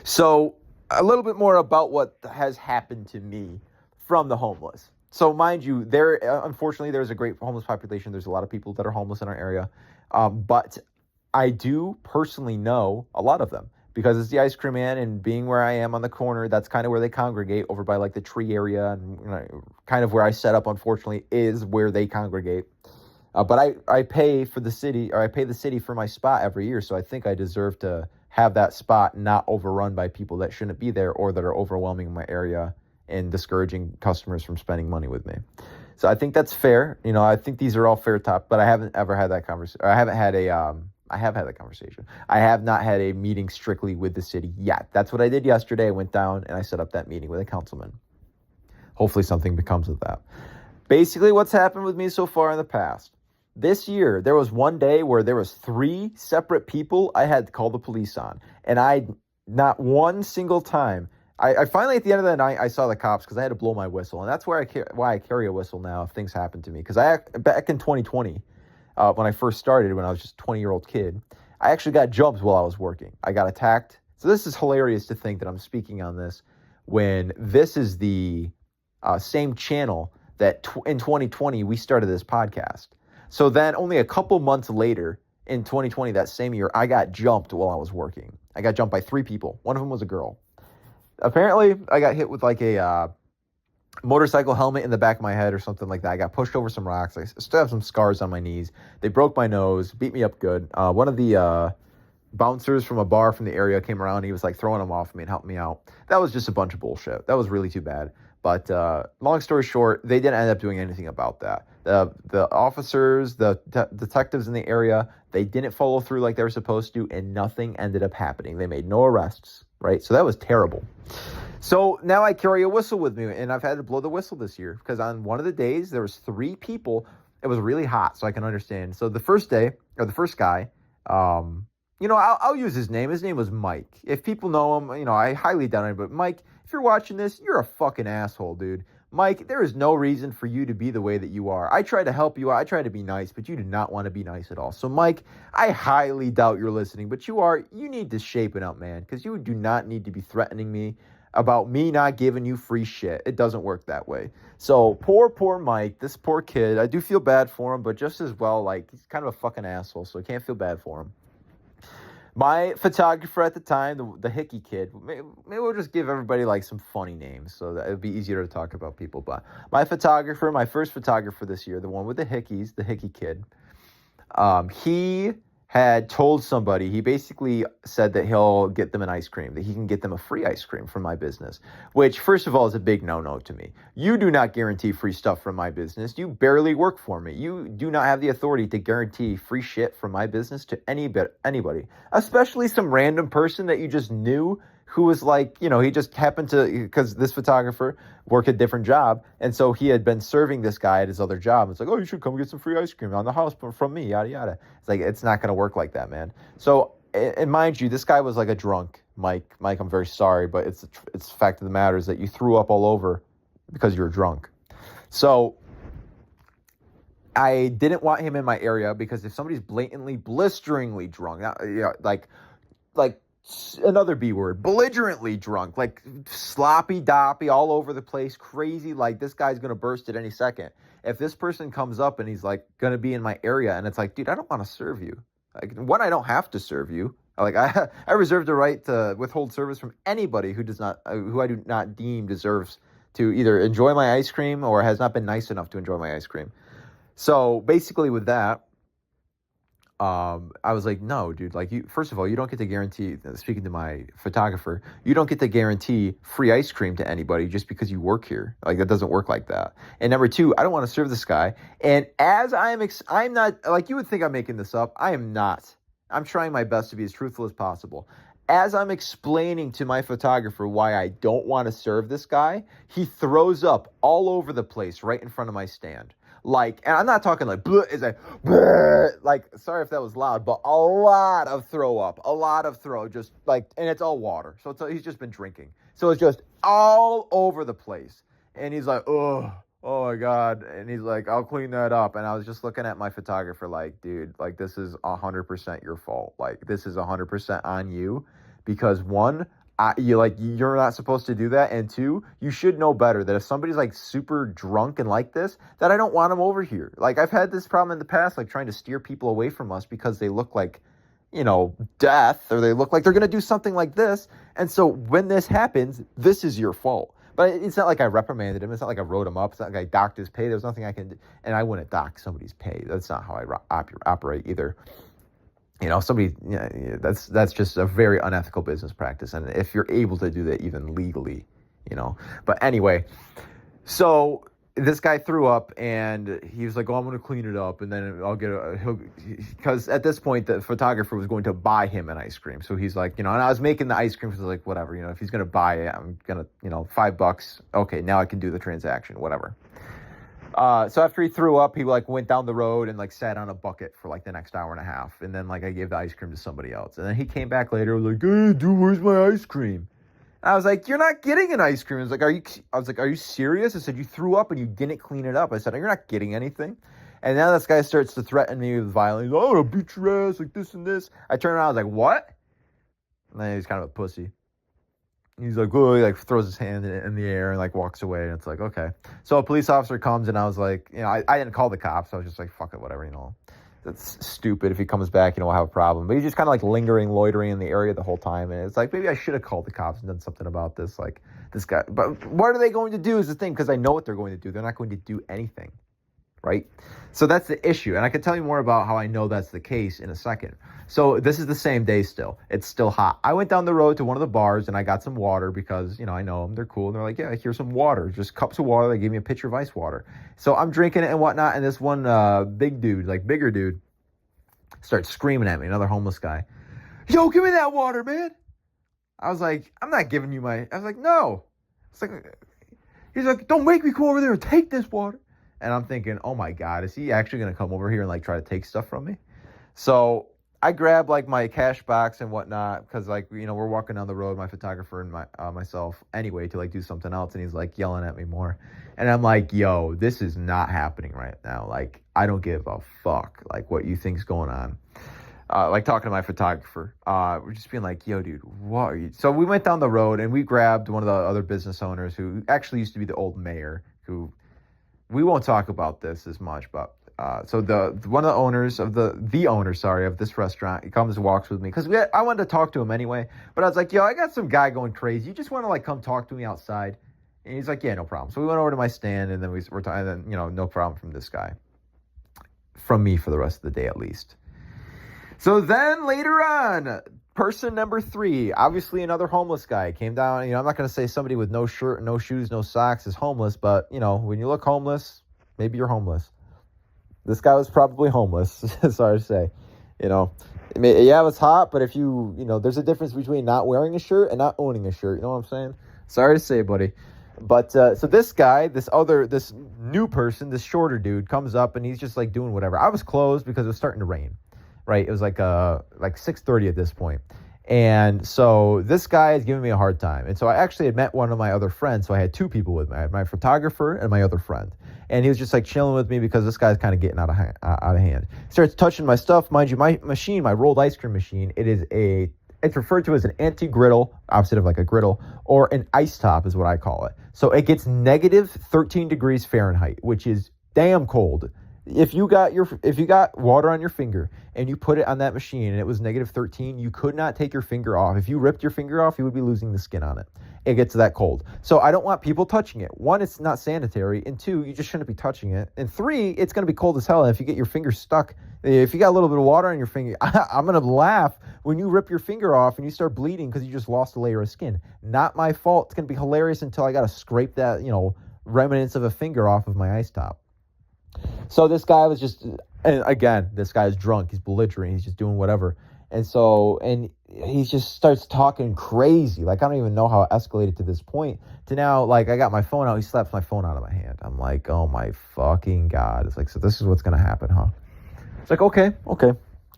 So a little bit more about what has happened to me from the homeless. So mind you, unfortunately, there's a great homeless population. There's a lot of people that are homeless in our area. But I do personally know a lot of them because it's the Ice Cream Man, and being where I am on the corner, that's kind of where they congregate, over by like the tree area, and kind of where I set up, unfortunately, is where they congregate. But I pay for the city, or I pay the city for my spot every year. So I think I deserve to have that spot not overrun by people that shouldn't be there, or that are overwhelming my area and discouraging customers from spending money with me. So I think that's fair. I think these are all fair but I haven't ever had that conversation. I I have had that conversation. I have not had a meeting strictly with the city yet. That's what I did yesterday. I went down and I set up that meeting with a councilman. Hopefully something becomes of that. Basically, what's happened with me so far in the past. This year, there was one day where there was 3 separate people I had to call the police on. And I, not one single time, I finally, at the end of the night, I saw the cops because I had to blow my whistle. And that's why I carry a whistle now if things happen to me. Because back in 2020, when I first started, when I was just a 20-year-old kid, I actually got jumped while I was working. I got attacked. So this is hilarious to think that I'm speaking on this when this is the same channel that in 2020 we started this podcast. So then only a couple months later, in 2020, that same year, I got jumped while I was working. I got jumped by 3 people. One of them was a girl. Apparently, I got hit with like a motorcycle helmet in the back of my head or something like that. I got pushed over some rocks. I still have some scars on my knees. They broke my nose, beat me up good. One of the bouncers from a bar from the area came around. And he was like throwing them off me and helping me out. That was just a bunch of bullshit. That was really too bad. But long story short, they didn't end up doing anything about that. The officers, the detectives in the area, they didn't follow through like they were supposed to, and nothing ended up happening. They made no arrests, right? So that was terrible. So now I carry a whistle with me, and I've had to blow the whistle this year because on one of the days there was 3 people. It was really hot, so I can understand. So the first day, or the first guy, I'll use his name. His name was Mike. If people know him, I highly doubt it, but Mike, if you're watching this, you're a fucking asshole, dude. Mike, there is no reason for you to be the way that you are. I try to help you out. I try to be nice, but you do not want to be nice at all. So, Mike, I highly doubt you're listening, but you need to shape it up, man, because you do not need to be threatening me about me not giving you free shit. It doesn't work that way. So, poor Mike, this poor kid, I do feel bad for him, but just as well, like, he's kind of a fucking asshole, so I can't feel bad for him. My photographer at the time, the hickey kid, maybe we'll just give everybody like some funny names so that it would be easier to talk about people. But my first photographer this year, the one with the hickeys, the hickey kid, he had told somebody, he basically said that he'll get them an ice cream, that he can get them a free ice cream from my business, which first of all is a big no-no to me. You do not guarantee free stuff from my business. You barely work for me. You do not have the authority to guarantee free shit from my business to anybody, especially some random person that you just knew who was like, he just happened to, because this photographer worked a different job, and so he had been serving this guy at his other job. It's like, oh, you should come get some free ice cream on the house from me, yada, yada. It's like, it's not going to work like that, man. So, and mind you, this guy was like a drunk. Mike, I'm very sorry, but it's the fact of the matter is that you threw up all over because you're drunk. So, I didn't want him in my area because if somebody's blatantly, blisteringly drunk, like another B word, belligerently drunk, like sloppy doppy all over the place, crazy, like this guy's going to burst at any second. If this person comes up and he's like going to be in my area and it's like, dude, I don't want to serve you. Like, one, I don't have to serve you. Like I reserve the right to withhold service from anybody who I do not deem deserves to either enjoy my ice cream or has not been nice enough to enjoy my ice cream. So basically with that, I was like, no, dude, like first of all, you don't get to guarantee, speaking to my photographer, you don't get to guarantee free ice cream to anybody just because you work here. Like, that doesn't work like that. And number 2, I don't want to serve this guy. And as I'm not, like, you would think I'm making this up. I am not. I'm trying my best to be as truthful as possible. As I'm explaining to my photographer why I don't want to serve this guy, he throws up all over the place right in front of my stand. Like, and I'm not talking like, bleh, it's like, sorry if that was loud, but a lot of throw, just like, and it's all water. So he's just been drinking. So it's just all over the place. And he's like, oh my God. And he's like, I'll clean that up. And I was just looking at my photographer like, dude, like, this is 100% your fault. Like, this is 100% on you because 1, you're not supposed to do that, and 2, you should know better that if somebody's like super drunk and like this, that I don't want them over here. Like, I've had this problem in the past, like trying to steer people away from us because they look like, death, or they look like they're going to do something like this. And so when this happens, this is your fault. But it's not like I reprimanded him. It's not like I wrote him up. It's not like I docked his pay. There was nothing I can do. And I wouldn't dock somebody's pay. That's not how I operate either. That's just a very unethical business practice. And if you're able to do that even legally, But anyway, so this guy threw up, and he was like, "Oh, I'm going to clean it up, and then I'll get because at this point the photographer was going to buy him an ice cream. So he's like, and I was making the ice cream, so I was like, whatever, if he's going to buy it, I'm going to, $5. Okay, now I can do the transaction, whatever. So after he threw up, he like went down the road and like sat on a bucket for like the next hour and a half, and then like I gave the ice cream to somebody else, and then he came back later, was like, "Hey, dude, where's my ice cream?" I was like, "You're not getting an ice cream." I was like, "Are you serious?" I said, "You threw up and you didn't clean it up." I said, "You're not getting anything." And now this guy starts to threaten me with violence. "Oh, I'll beat your ass, like this and this." I turned around, I was like, "What?" And then he's kind of a pussy. He's like, "Oh," he like throws his hand in the air and like walks away. And it's like, okay. So a police officer comes, and I was like, I didn't call the cops. I was just like, fuck it, whatever, That's stupid. If he comes back, we'll have a problem. But he's just kind of like loitering in the area the whole time. And it's like, maybe I should have called the cops and done something about this. Like, this guy. But what are they going to do is the thing, because I know what they're going to do. They're not going to do anything. Right? So that's the issue. And I can tell you more about how I know that's the case in a second. So this is the same day still. It's still hot. I went down the road to one of the bars, and I got some water because, I know them. They're cool. And they're like, "Yeah, here's some water. Just cups of water." They gave me a pitcher of ice water. So I'm drinking it and whatnot. And this one bigger dude, starts screaming at me, another homeless guy. "Yo, give me that water, man." I was like, "I'm not giving you I was like, "No." It's like, he's like, "Don't make me go over there and take this water." And I'm thinking, oh my God, is he actually going to come over here and like try to take stuff from me? So I grab like my cash box and whatnot, because like, we're walking down the road, my photographer and myself anyway, to like do something else. And he's like yelling at me more. And I'm like, yo, this is not happening right now. Like, I don't give a fuck like what you think's going on. Like talking to my photographer, we're just being like, "Yo, dude, what are you?" So we went down the road and we grabbed one of the other business owners who actually used to be the old mayor, who we won't talk about this as much, but so one of the owners of the owner of this restaurant, he comes and walks with me because I wanted to talk to him anyway, but I was like, "Yo, I got some guy going crazy. You just want to like come talk to me outside?" And he's like, "Yeah, no problem." So we went over to my stand, and then we're talking, and then no problem from this guy, from me for the rest of the day at least. So then later on, person number 3, obviously another homeless guy, came down. I'm not going to say somebody with no shirt, no shoes, no socks is homeless, but, when you look homeless, maybe you're homeless. This guy was probably homeless, sorry to say. Yeah, it was hot, but if there's a difference between not wearing a shirt and not owning a shirt. You know what I'm saying? Sorry to say, buddy. But so this guy, this new person, this shorter dude comes up, and he's just like doing whatever. I was closed because it was starting to rain. Right, it was like 6:30 at this point. And so this guy is giving me a hard time. And so I actually had met one of my other friends. So I had 2 people with me. I had my photographer and my other friend. And he was just like chilling with me because this guy's kind of getting out of hand. He starts touching my stuff. Mind you, my machine, my rolled ice cream machine, it's referred to as an anti-griddle, opposite of like a griddle, or an ice top is what I call it. So it gets negative 13 degrees Fahrenheit, which is damn cold. If you got water on your finger and you put it on that machine and it was negative 13, you could not take your finger off. If you ripped your finger off, you would be losing the skin on it. It gets that cold. So I don't want people touching it. 1, it's not sanitary. And 2, you just shouldn't be touching it. And 3, it's going to be cold as hell. And if you get your finger stuck, if you got a little bit of water on your finger, I'm going to laugh when you rip your finger off and you start bleeding because you just lost a layer of skin. Not my fault. It's going to be hilarious until I got to scrape that, remnants of a finger off of my ice top. So this guy was and again, this guy's drunk. He's belligerent. He's just doing whatever. And he just starts talking crazy. Like, I don't even know how it escalated to this point. To now, like, I got my phone out. He slaps my phone out of my hand. I'm like, oh my fucking God. It's like, so this is what's going to happen, huh? It's like, okay,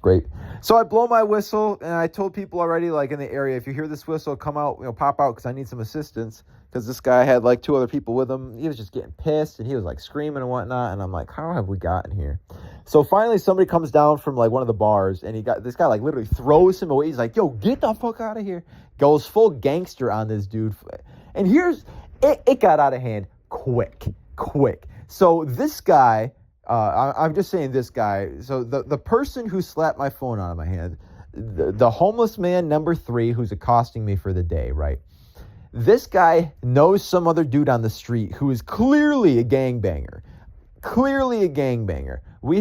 great. So I blow my whistle, and I told people already, like, in the area, if you hear this whistle, come out, pop out, because I need some assistance. Because this guy had like 2 other people with him. He was just getting pissed, and he was like screaming and whatnot. And I'm like, how have we gotten here? So finally somebody comes down from like one of the bars, and this guy like literally throws him away. He's like, "Yo, get the fuck out of here." Goes full gangster on this dude. And it got out of hand quick. So this guy, I'm just saying this guy. So the person who slapped my phone out of my hand, the homeless man number 3 who's accosting me for the day, right? This guy knows some other dude on the street who is clearly a gangbanger. clearly a gangbanger. We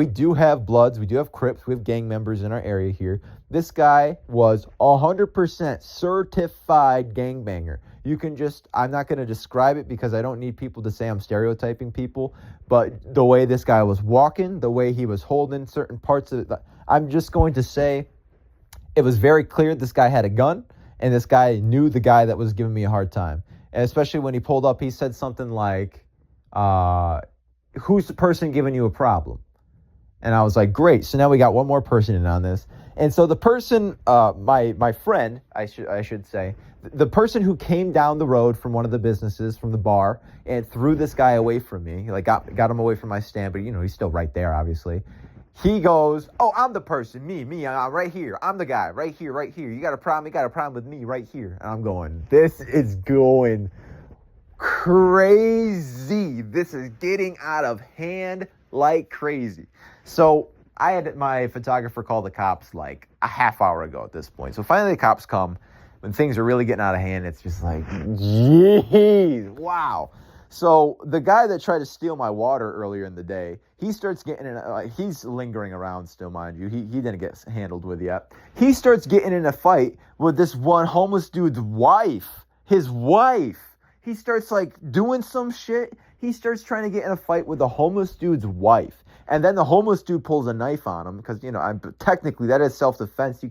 do have Bloods, we do have Crips, we have gang members in our area here. This guy was 100% certified gangbanger. You can just, I'm not going to describe it because I don't need people to say I'm stereotyping people, but the way this guy was walking, the way he was holding certain parts of it, I'm just going to say it was very clear this guy had a gun, and this guy knew the guy that was giving me a hard time. And especially when he pulled up, he said something like, who's the person giving you a problem? And I was like, great. So now we got one more person in on this. And so the person, my friend, I should say, the person who came down the road from one of the businesses, from the bar, and threw this guy away from me, like got him away from my stand, but he's still right there, obviously. He goes, oh, I'm the person, me, I'm right here. I'm the guy, right here. You got a problem with me right here. And I'm going, this is going crazy. This is getting out of hand like crazy. So I had my photographer call the cops like a half hour ago at this point. So finally the cops come. When things are really getting out of hand, it's just like, jeez, wow. So the guy that tried to steal my water earlier in the day, he starts getting in he's lingering around still, mind you. He didn't get handled with yet. He starts getting in a fight with this one homeless dude's wife. His wife. He starts like doing some shit. He starts trying to get in a fight with the homeless dude's wife. And then the homeless dude pulls a knife on him because, technically that is self-defense.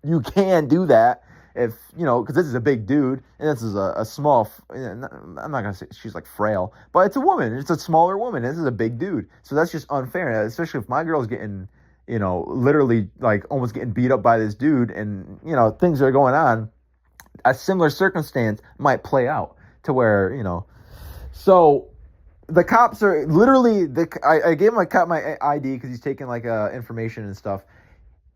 You can do that. If, because this is a big dude, and this is a small, I'm not going to say she's like frail, but it's a woman. It's a smaller woman. This is a big dude. So that's just unfair, especially if my girl's getting, literally like almost getting beat up by this dude and, things are going on. A similar circumstance might play out to where, so the cops are literally, I gave my cop my ID because he's taking like information and stuff.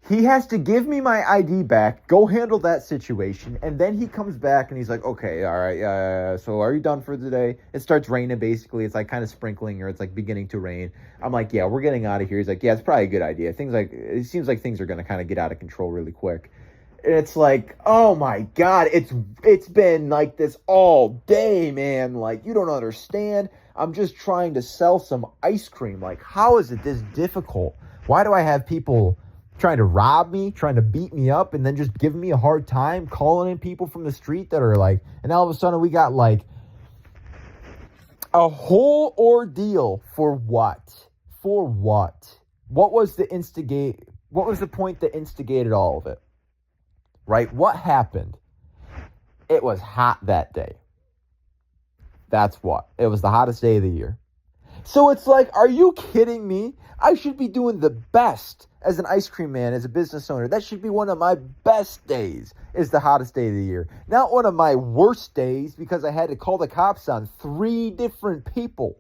He has to give me my ID back, go handle that situation, and then he comes back and he's like, okay, all right, so are you done for today? It starts raining, basically. It's like kind of sprinkling, or it's like beginning to rain. I'm like, yeah, we're getting out of here. He's like, yeah, it's probably a good idea. It seems like things are going to kind of get out of control really quick. And it's like, oh my God, it's been like this all day, man. Like, you don't understand. I'm just trying to sell some ice cream. Like, how is it this difficult? Why do I have people trying to rob me, trying to beat me up, and then just giving me a hard time, calling in people from the street that are like, and all of a sudden we got like a whole ordeal for what? For what? What was the point that instigated all of it? Right? What happened? It was hot that day. That's what. It was the hottest day of the year. So it's like, are you kidding me? I should be doing the best as an ice cream man, as a business owner. That should be one of my best days, is the hottest day of the year. Not one of my worst days because I had to call the cops on 3 different people.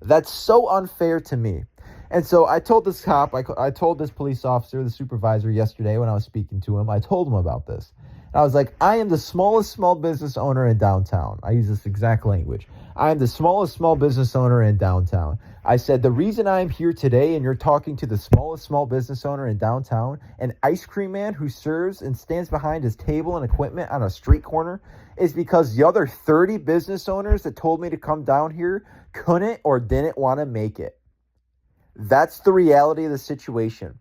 That's so unfair to me. And so I told this cop, I told this police officer, the supervisor yesterday when I was speaking to him, I told him about this. And I was like, I am the smallest small business owner in downtown. I use this exact language. I am the smallest small business owner in downtown. I said, the reason I'm here today and you're talking to the smallest small business owner in downtown, an ice cream man who serves and stands behind his table and equipment on a street corner, is because the other 30 business owners that told me to come down here couldn't or didn't want to make it. That's the reality of the situation.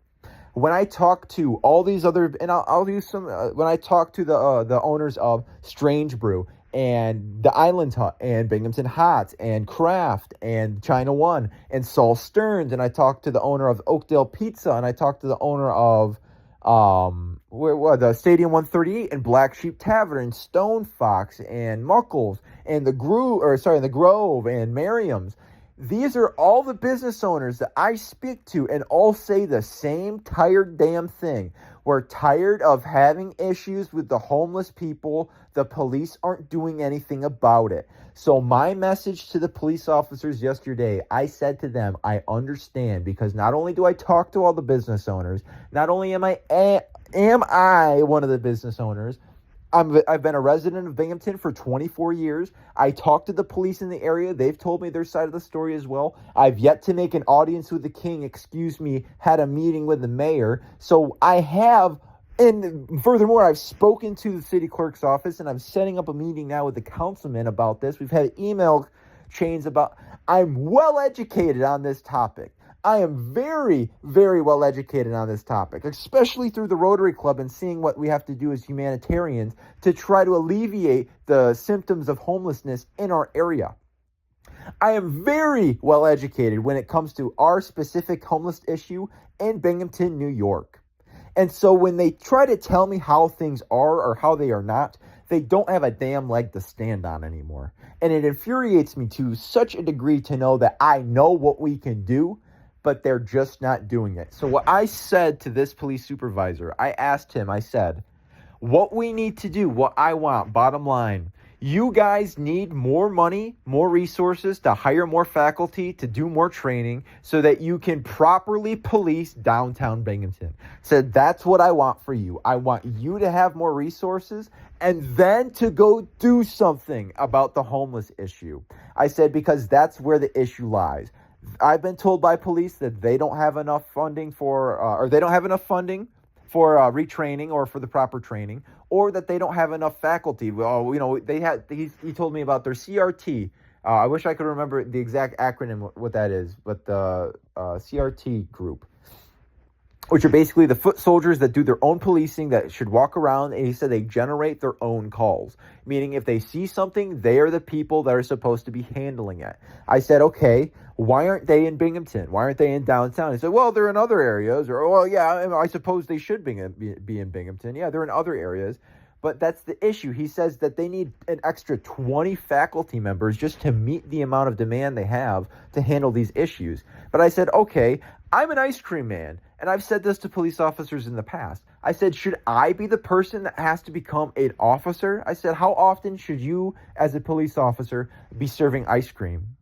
When I talk to all these other, and I'll use some, when I talk to the owners of Strange Brew and the Island Hut and Binghamton Hot and Kraft and China One and Saul Stearns, and I talk to the owner of Oakdale Pizza, and I talk to the owner of the Stadium 138 and Black Sheep Tavern and Stone Fox and Muckles and the Grove and Merriam's. These are all the business owners that I speak to and all say the same tired damn thing. We're tired of having issues with the homeless people. The police aren't doing anything about it. So my message to the police officers yesterday, I said to them, I understand, because not only do I talk to all the business owners, not only am I one of the business owners, I've been a resident of Binghamton for 24 years. I talked to the police in the area. They've told me their side of the story as well. I've yet to make an audience with the king, had a meeting with the mayor. So I have, and furthermore, I've spoken to the city clerk's office, and I'm setting up a meeting now with the councilman about this. We've had email chains about. I'm well educated on this topic. I am very, very well educated on this topic, especially through the Rotary Club and seeing what we have to do as humanitarians to try to alleviate the symptoms of homelessness in our area. I am very well educated when it comes to our specific homeless issue in Binghamton, New York. And so when they try to tell me how things are or how they are not, they don't have a damn leg to stand on anymore. And it infuriates me to such a degree to know that I know what we can do, but they're just not doing it. So what I said to this police supervisor, I asked him, I said, what we need to do, what I want, bottom line, you guys need more money, more resources to hire more faculty, to do more training so that you can properly police downtown Binghamton. Said, that's what I want for you. I want you to have more resources and then to go do something about the homeless issue. I said, because that's where the issue lies. I've been told by police that they don't have enough funding for retraining or for the proper training, or that they don't have enough faculty. Well, he told me about their CRT. I wish I could remember the exact acronym, what that is, but the CRT group, which are basically the foot soldiers that do their own policing, that should walk around, and he said they generate their own calls, meaning if they see something, they are the people that are supposed to be handling it. I said, okay, why aren't they in Binghamton? Why aren't they in downtown? He said, well, they're in other areas, or, well, yeah, I suppose they should be in Binghamton. Yeah, they're in other areas. But that's the issue. He says that they need an extra 20 faculty members just to meet the amount of demand they have to handle these issues. But I said, okay, I'm an ice cream man, and I've said this to police officers in the past. I said, should I be the person that has to become an officer? I said, how often should you, as a police officer, be serving ice cream?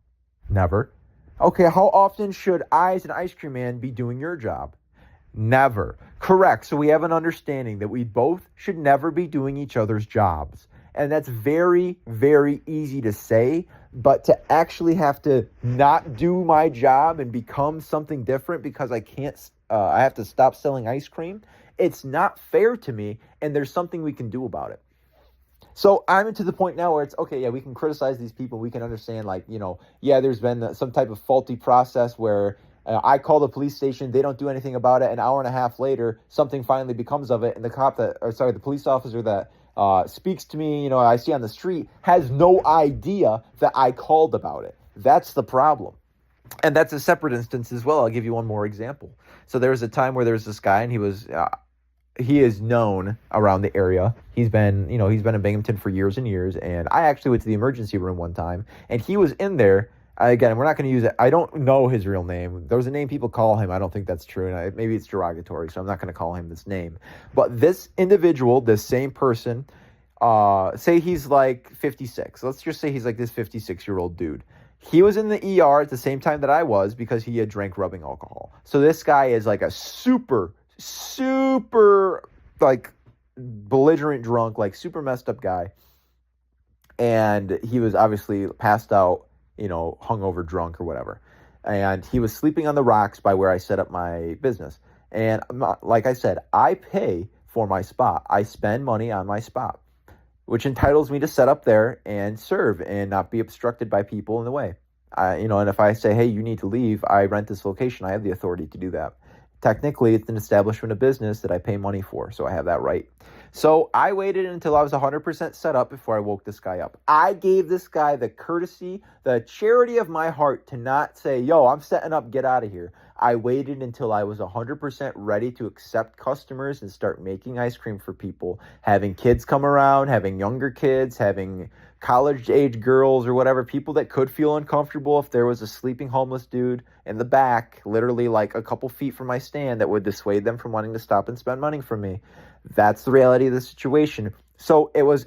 Never. Okay, how often should I, as an ice cream man, be doing your job? Never. Correct. So we have an understanding that we both should never be doing each other's jobs. And that's very, very easy to say, but to actually have to not do my job and become something different because I have to stop selling ice cream, it's not fair to me, and there's something we can do about it. So I'm to the point now where it's, okay, yeah, we can criticize these people. We can understand, there's been some type of faulty process where I call the police station, they don't do anything about it. An hour and a half later, something finally becomes of it, and the police officer that speaks to me, I see on the street, has no idea that I called about it. That's the problem. And that's a separate instance as well. I'll give you one more example. So there was a time where there was this guy, and he is known around the area. He's been in Binghamton for years and years. And I actually went to the emergency room one time, and he was in there. Again, we're not going to use it. I don't know his real name. There was a name people call him. I don't think that's true. And maybe it's derogatory, so I'm not going to call him this name. But this individual, this same person, say he's like 56. Let's just say he's like this 56-year-old dude. He was in the ER at the same time that I was because he had drank rubbing alcohol. So this guy is like a super, like, belligerent drunk, like super messed up guy. And he was obviously passed out, hungover, drunk or whatever. And he was sleeping on the rocks by where I set up my business. And like I said, I pay for my spot. I spend money on my spot, which entitles me to set up there and serve and not be obstructed by people in the way. And if I say, hey, you need to leave, I rent this location, I have the authority to do that. Technically, it's an establishment of business that I pay money for, so I have that right. So I waited until I was 100% set up before I woke this guy up. I gave this guy the courtesy, the charity of my heart to not say, yo, I'm setting up, get out of here. I waited until I was 100% ready to accept customers and start making ice cream for people, having kids come around, having younger kids, having college-age girls or whatever, people that could feel uncomfortable if there was a sleeping homeless dude in the back, literally like a couple feet from my stand, that would dissuade them from wanting to stop and spend money from me. That's the reality of the situation. So it was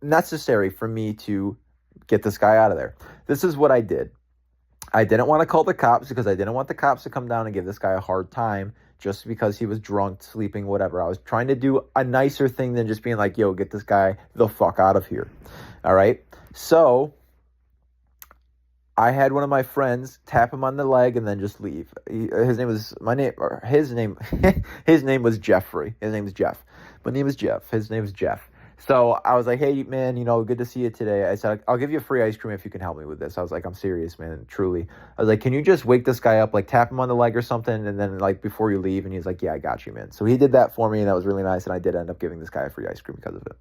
necessary for me to get this guy out of there. This is what I did. I didn't want to call the cops because I didn't want the cops to come down and give this guy a hard time just because he was drunk, sleeping, whatever. I was trying to do a nicer thing than just being like, yo, get this guy the fuck out of here. All right. So I had one of my friends tap him on the leg and then just leave. His name was Jeffrey. His name was Jeff. My name is Jeff. His name is Jeff. So I was like, hey, man, good to see you today. I said, I'll give you a free ice cream if you can help me with this. I was like, I'm serious, man, truly. I was like, can you just wake this guy up, like tap him on the leg or something, and then like before you leave? And he's like, yeah, I got you, man. So he did that for me, and that was really nice. And I did end up giving this guy a free ice cream because of it.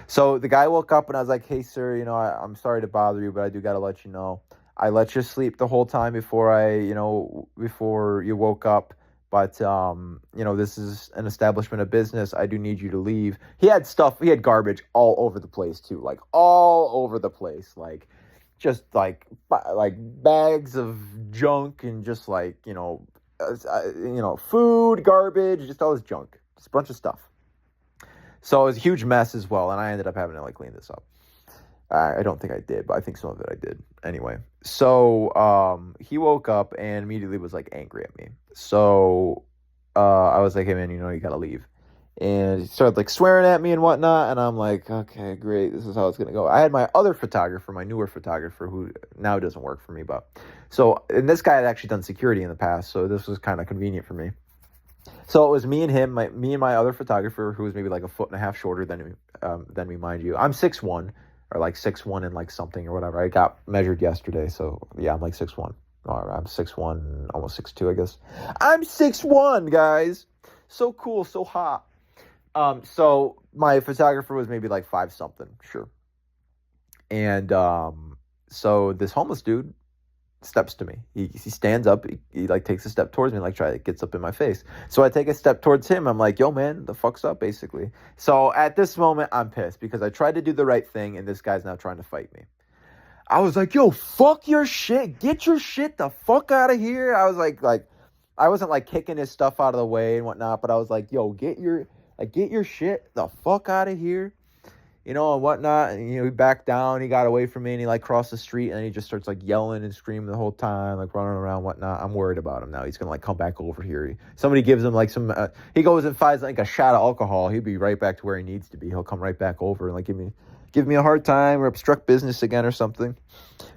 So the guy woke up, and I was like, hey, sir, I'm sorry to bother you, but I do got to let you know. I let you sleep the whole time before you woke up. But, this is an establishment of business. I do need you to leave. He had garbage all over the place too. Like all over the place. Like just like bags of junk and just like, food, garbage, just all this junk, just a bunch of stuff. So it was a huge mess as well. And I ended up having to like clean this up. I don't think I did, but I think some of it I did. Anyway, so he woke up and immediately was like angry at me. So I was like, hey man, you gotta leave. And he started like swearing at me and whatnot. And I'm like, okay, great. This is how it's gonna go. I had my other photographer, my newer photographer, who now doesn't work for me. And this guy had actually done security in the past, so this was kind of convenient for me. So it was me and him, me and my other photographer, who was maybe like 1.5 feet shorter than me, mind you. I'm 6'1". Or like 6'1" and like something or whatever. I got measured yesterday, so yeah, I'm like 6'1". Or I'm 6'1", almost 6'2", I guess. I'm 6'1", guys. So cool, so hot. So my photographer was maybe like 5 something, sure. And so this homeless dude steps to me. He stands up. He like takes a step towards me, like gets up in my face. So I take a step towards him. I'm like, yo, man, the fuck's up, basically. So at this moment, I'm pissed because I tried to do the right thing, and this guy's now trying to fight me. I was like, yo, fuck your shit. Get your shit the fuck out of here. I was like, I wasn't like kicking his stuff out of the way and whatnot, but I was like, yo, get your shit the fuck out of here. And whatnot. And, he backed down. He got away from me, and he like crossed the street, and he just starts like yelling and screaming the whole time, like running around, whatnot. I'm worried about him now. He's gonna like come back over here. Somebody gives him like some. He goes and finds like a shot of alcohol. He'd be right back to where he needs to be. He'll come right back over and like give me a hard time or obstruct business again or something.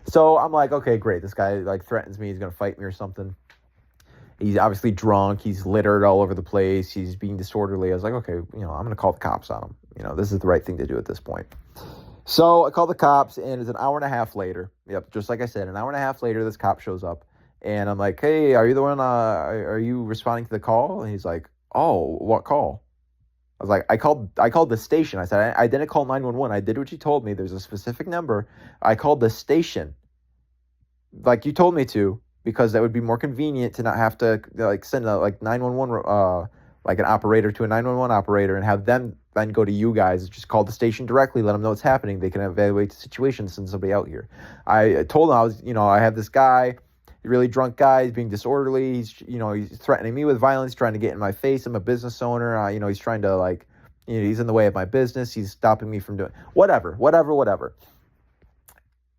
So I'm like, okay, great. This guy like threatens me. He's gonna fight me or something. He's obviously drunk. He's littered all over the place. He's being disorderly. I was like, okay, I'm going to call the cops on him. This is the right thing to do at this point. So I call the cops, and it's an hour and a half later. Yep, just like I said, an hour and a half later, this cop shows up. And I'm like, hey, are you the one, are you responding to the call? And he's like, oh, what call? I was like, I called the station. I said, I didn't call 911. I did what you told me. There's a specific number. I called the station like you told me to, because that would be more convenient to not have to like send a like 911 like an operator to a 911 operator and have them then go to you guys. Just call the station directly, let them know what's happening. They can evaluate the situation, send somebody out here. I told them I have this guy, a really drunk guy. He's being disorderly. He's he's threatening me with violence, trying to get in my face. I'm a business owner. He's trying to like he's in the way of my business. He's stopping me from doing whatever.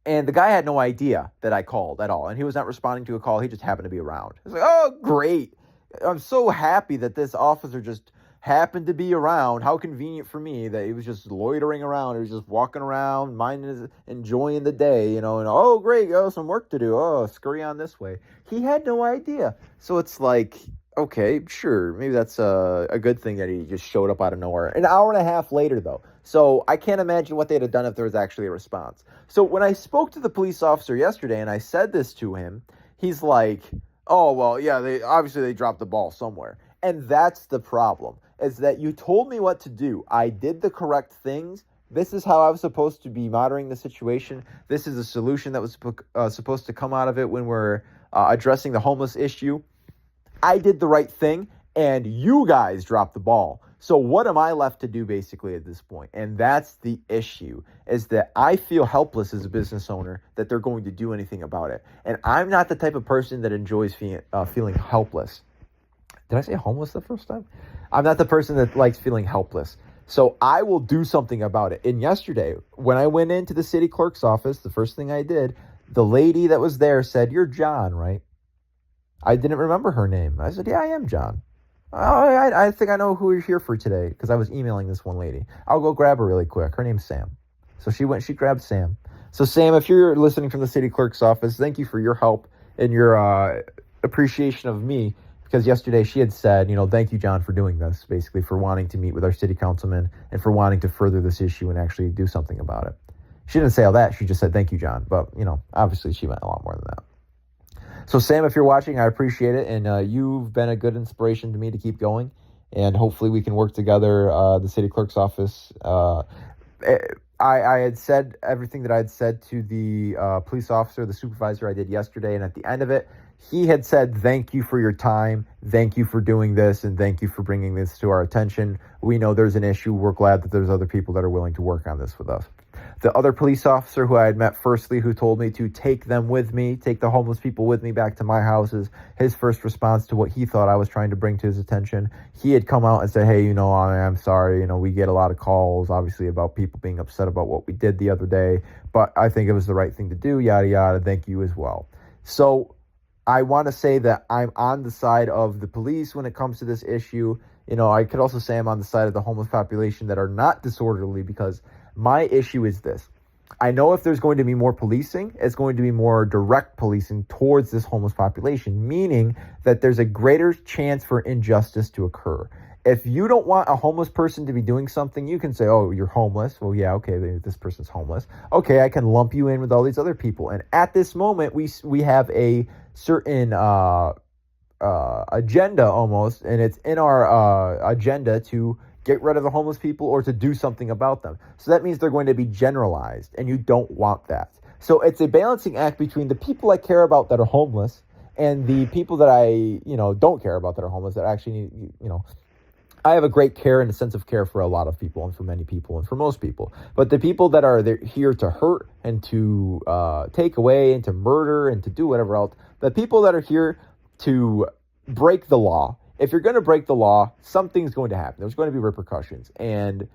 And the guy had no idea that I called at all. And he was not responding to a call. He just happened to be around. I was like, oh, great. I'm so happy that this officer just happened to be around. How convenient for me that he was just loitering around. He was just walking around, enjoying the day, and oh, great. Oh, some work to do. Oh, scurry on this way. He had no idea. So it's like, okay, sure. Maybe that's a good thing that he just showed up out of nowhere. An hour and a half later, though. So I can't imagine what they'd have done if there was actually a response. So when I spoke to the police officer yesterday and I said this to him, he's like, oh, well, yeah, they dropped the ball somewhere. And that's the problem, is that you told me what to do. I did the correct things. This is how I was supposed to be monitoring the situation. This is a solution that was supposed to come out of it when we're addressing the homeless issue. I did the right thing, and you guys dropped the ball. So what am I left to do basically at this point? And that's the issue, is that I feel helpless as a business owner that they're going to do anything about it. And I'm not the type of person that enjoys feeling helpless. Did I say homeless the first time? I'm not the person that likes feeling helpless. So I will do something about it. And yesterday, when I went into the city clerk's office, the first thing I did, the lady that was there said, "You're John, right?" I didn't remember her name. I said, "Yeah, I am John." "Oh, I think I know who you're here for today," because I was emailing this one lady. "I'll go grab her really quick. Her name's Sam." So she grabbed Sam. So Sam, if you're listening from the city clerk's office, thank you for your help and your appreciation of me Because yesterday she had said, thank you, John, for doing this, basically for wanting to meet with our city councilman and for wanting to further this issue and actually do something about it. She didn't say all that. She just said, thank you, John. But, obviously she meant a lot more than that. So, Sam, if you're watching, I appreciate it. And you've been a good inspiration to me to keep going. And hopefully we can work together, the city clerk's office. I had said everything that I had said to the police officer, the supervisor I did yesterday. And at the end of it, he had said, thank you for your time. Thank you for doing this. And thank you for bringing this to our attention. We know there's an issue. We're glad that there's other people that are willing to work on this with us. The other police officer who I had met firstly, who told me to take them with me, take the homeless people with me back to my houses, his first response to what he thought I was trying to bring to his attention, he had come out and said, hey, I'm sorry. We get a lot of calls, obviously, about people being upset about what we did the other day, but I think it was the right thing to do, yada, yada. Thank you as well. So I want to say that I'm on the side of the police when it comes to this issue. I could also say I'm on the side of the homeless population that are not disorderly, because my issue is this. I know if there's going to be more policing, it's going to be more direct policing towards this homeless population, meaning that there's a greater chance for injustice to occur. If you don't want a homeless person to be doing something, you can say, oh, you're homeless. Well, yeah, okay, this person's homeless. Okay, I can lump you in with all these other people. And at this moment, we have a certain agenda almost, and it's in our agenda to get rid of the homeless people or to do something about them. So that means they're going to be generalized, and you don't want that. So it's a balancing act between the people I care about that are homeless and the people that I, don't care about that are homeless that actually need, I have a great care and a sense of care for a lot of people and for many people and for most people. But the people that are here to hurt and to take away and to murder and to do whatever else, the people that are here to break the law, if you're going to break the law, something's going to happen. There's going to be repercussions. And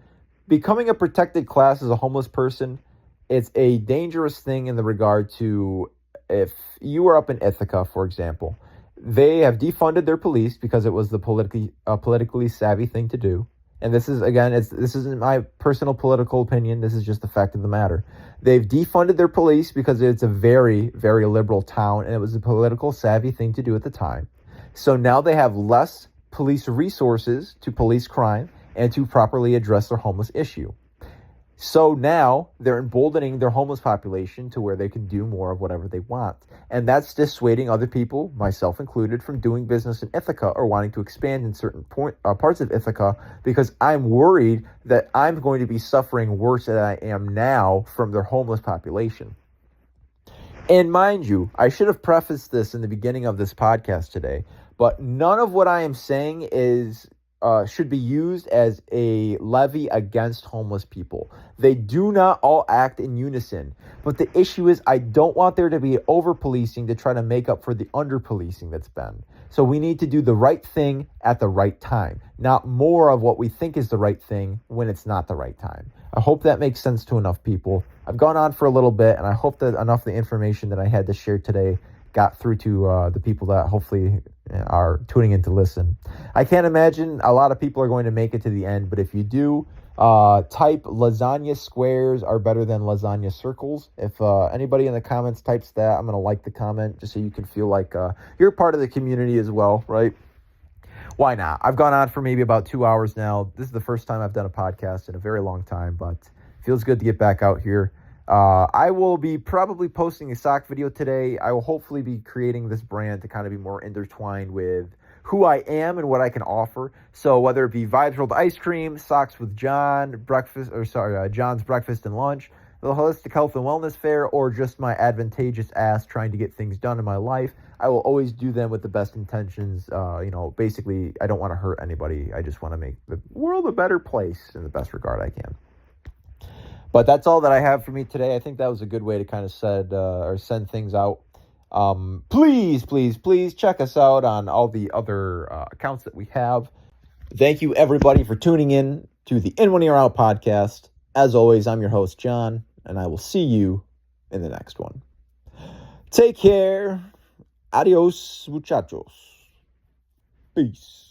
becoming a protected class as a homeless person, it's a dangerous thing in the regard to, if you were up in Ithaca, for example, they have defunded their police because it was the politically savvy thing to do. And this is, again, this isn't my personal political opinion. This is just the fact of the matter. They've defunded their police because it's a very, very liberal town, and it was a political savvy thing to do at the time. So now they have less police resources to police crime and to properly address their homeless issue. So now they're emboldening their homeless population to where they can do more of whatever they want. And that's dissuading other people, myself included, from doing business in Ithaca or wanting to expand in certain parts of Ithaca, because I'm worried that I'm going to be suffering worse than I am now from their homeless population. And mind you, I should have prefaced this in the beginning of this podcast today, but none of what I am saying should be used as a levy against homeless people. They do not all act in unison. But the issue is, I don't want there to be over-policing to try to make up for the under-policing that's been. So we need to do the right thing at the right time, not more of what we think is the right thing when it's not the right time. I hope that makes sense to enough people. I've gone on for a little bit, and I hope that enough of the information that I had to share today got through to the people that hopefully are tuning in to listen. I can't imagine a lot of people are going to make it to the end, but if you do, type lasagna squares are better than lasagna circles. If anybody in the comments types that, I'm going to like the comment just so you can feel like you're part of the community as well, right? Why not? I've gone on for maybe about 2 hours now. This is the first time I've done a podcast in a very long time, but it feels good to get back out here. I will be probably posting a sock video today. I will hopefully be creating this brand to kind of be more intertwined with who I am and what I can offer. So whether it be Vibes Rolled Ice Cream, Socks with John, John's Breakfast and Lunch, the Holistic Health and Wellness Fair, or just my advantageous ass trying to get things done in my life, I will always do them with the best intentions. Basically, I don't want to hurt anybody. I just want to make the world a better place in the best regard I can. But that's all that I have for me today. I think that was a good way to kind of send things out. Please check us out on all the other accounts that we have. Thank you, everybody, for tuning in to the In One Ear Out podcast. As always, I'm your host, John, and I will see you in the next one. Take care. Adios, muchachos. Peace.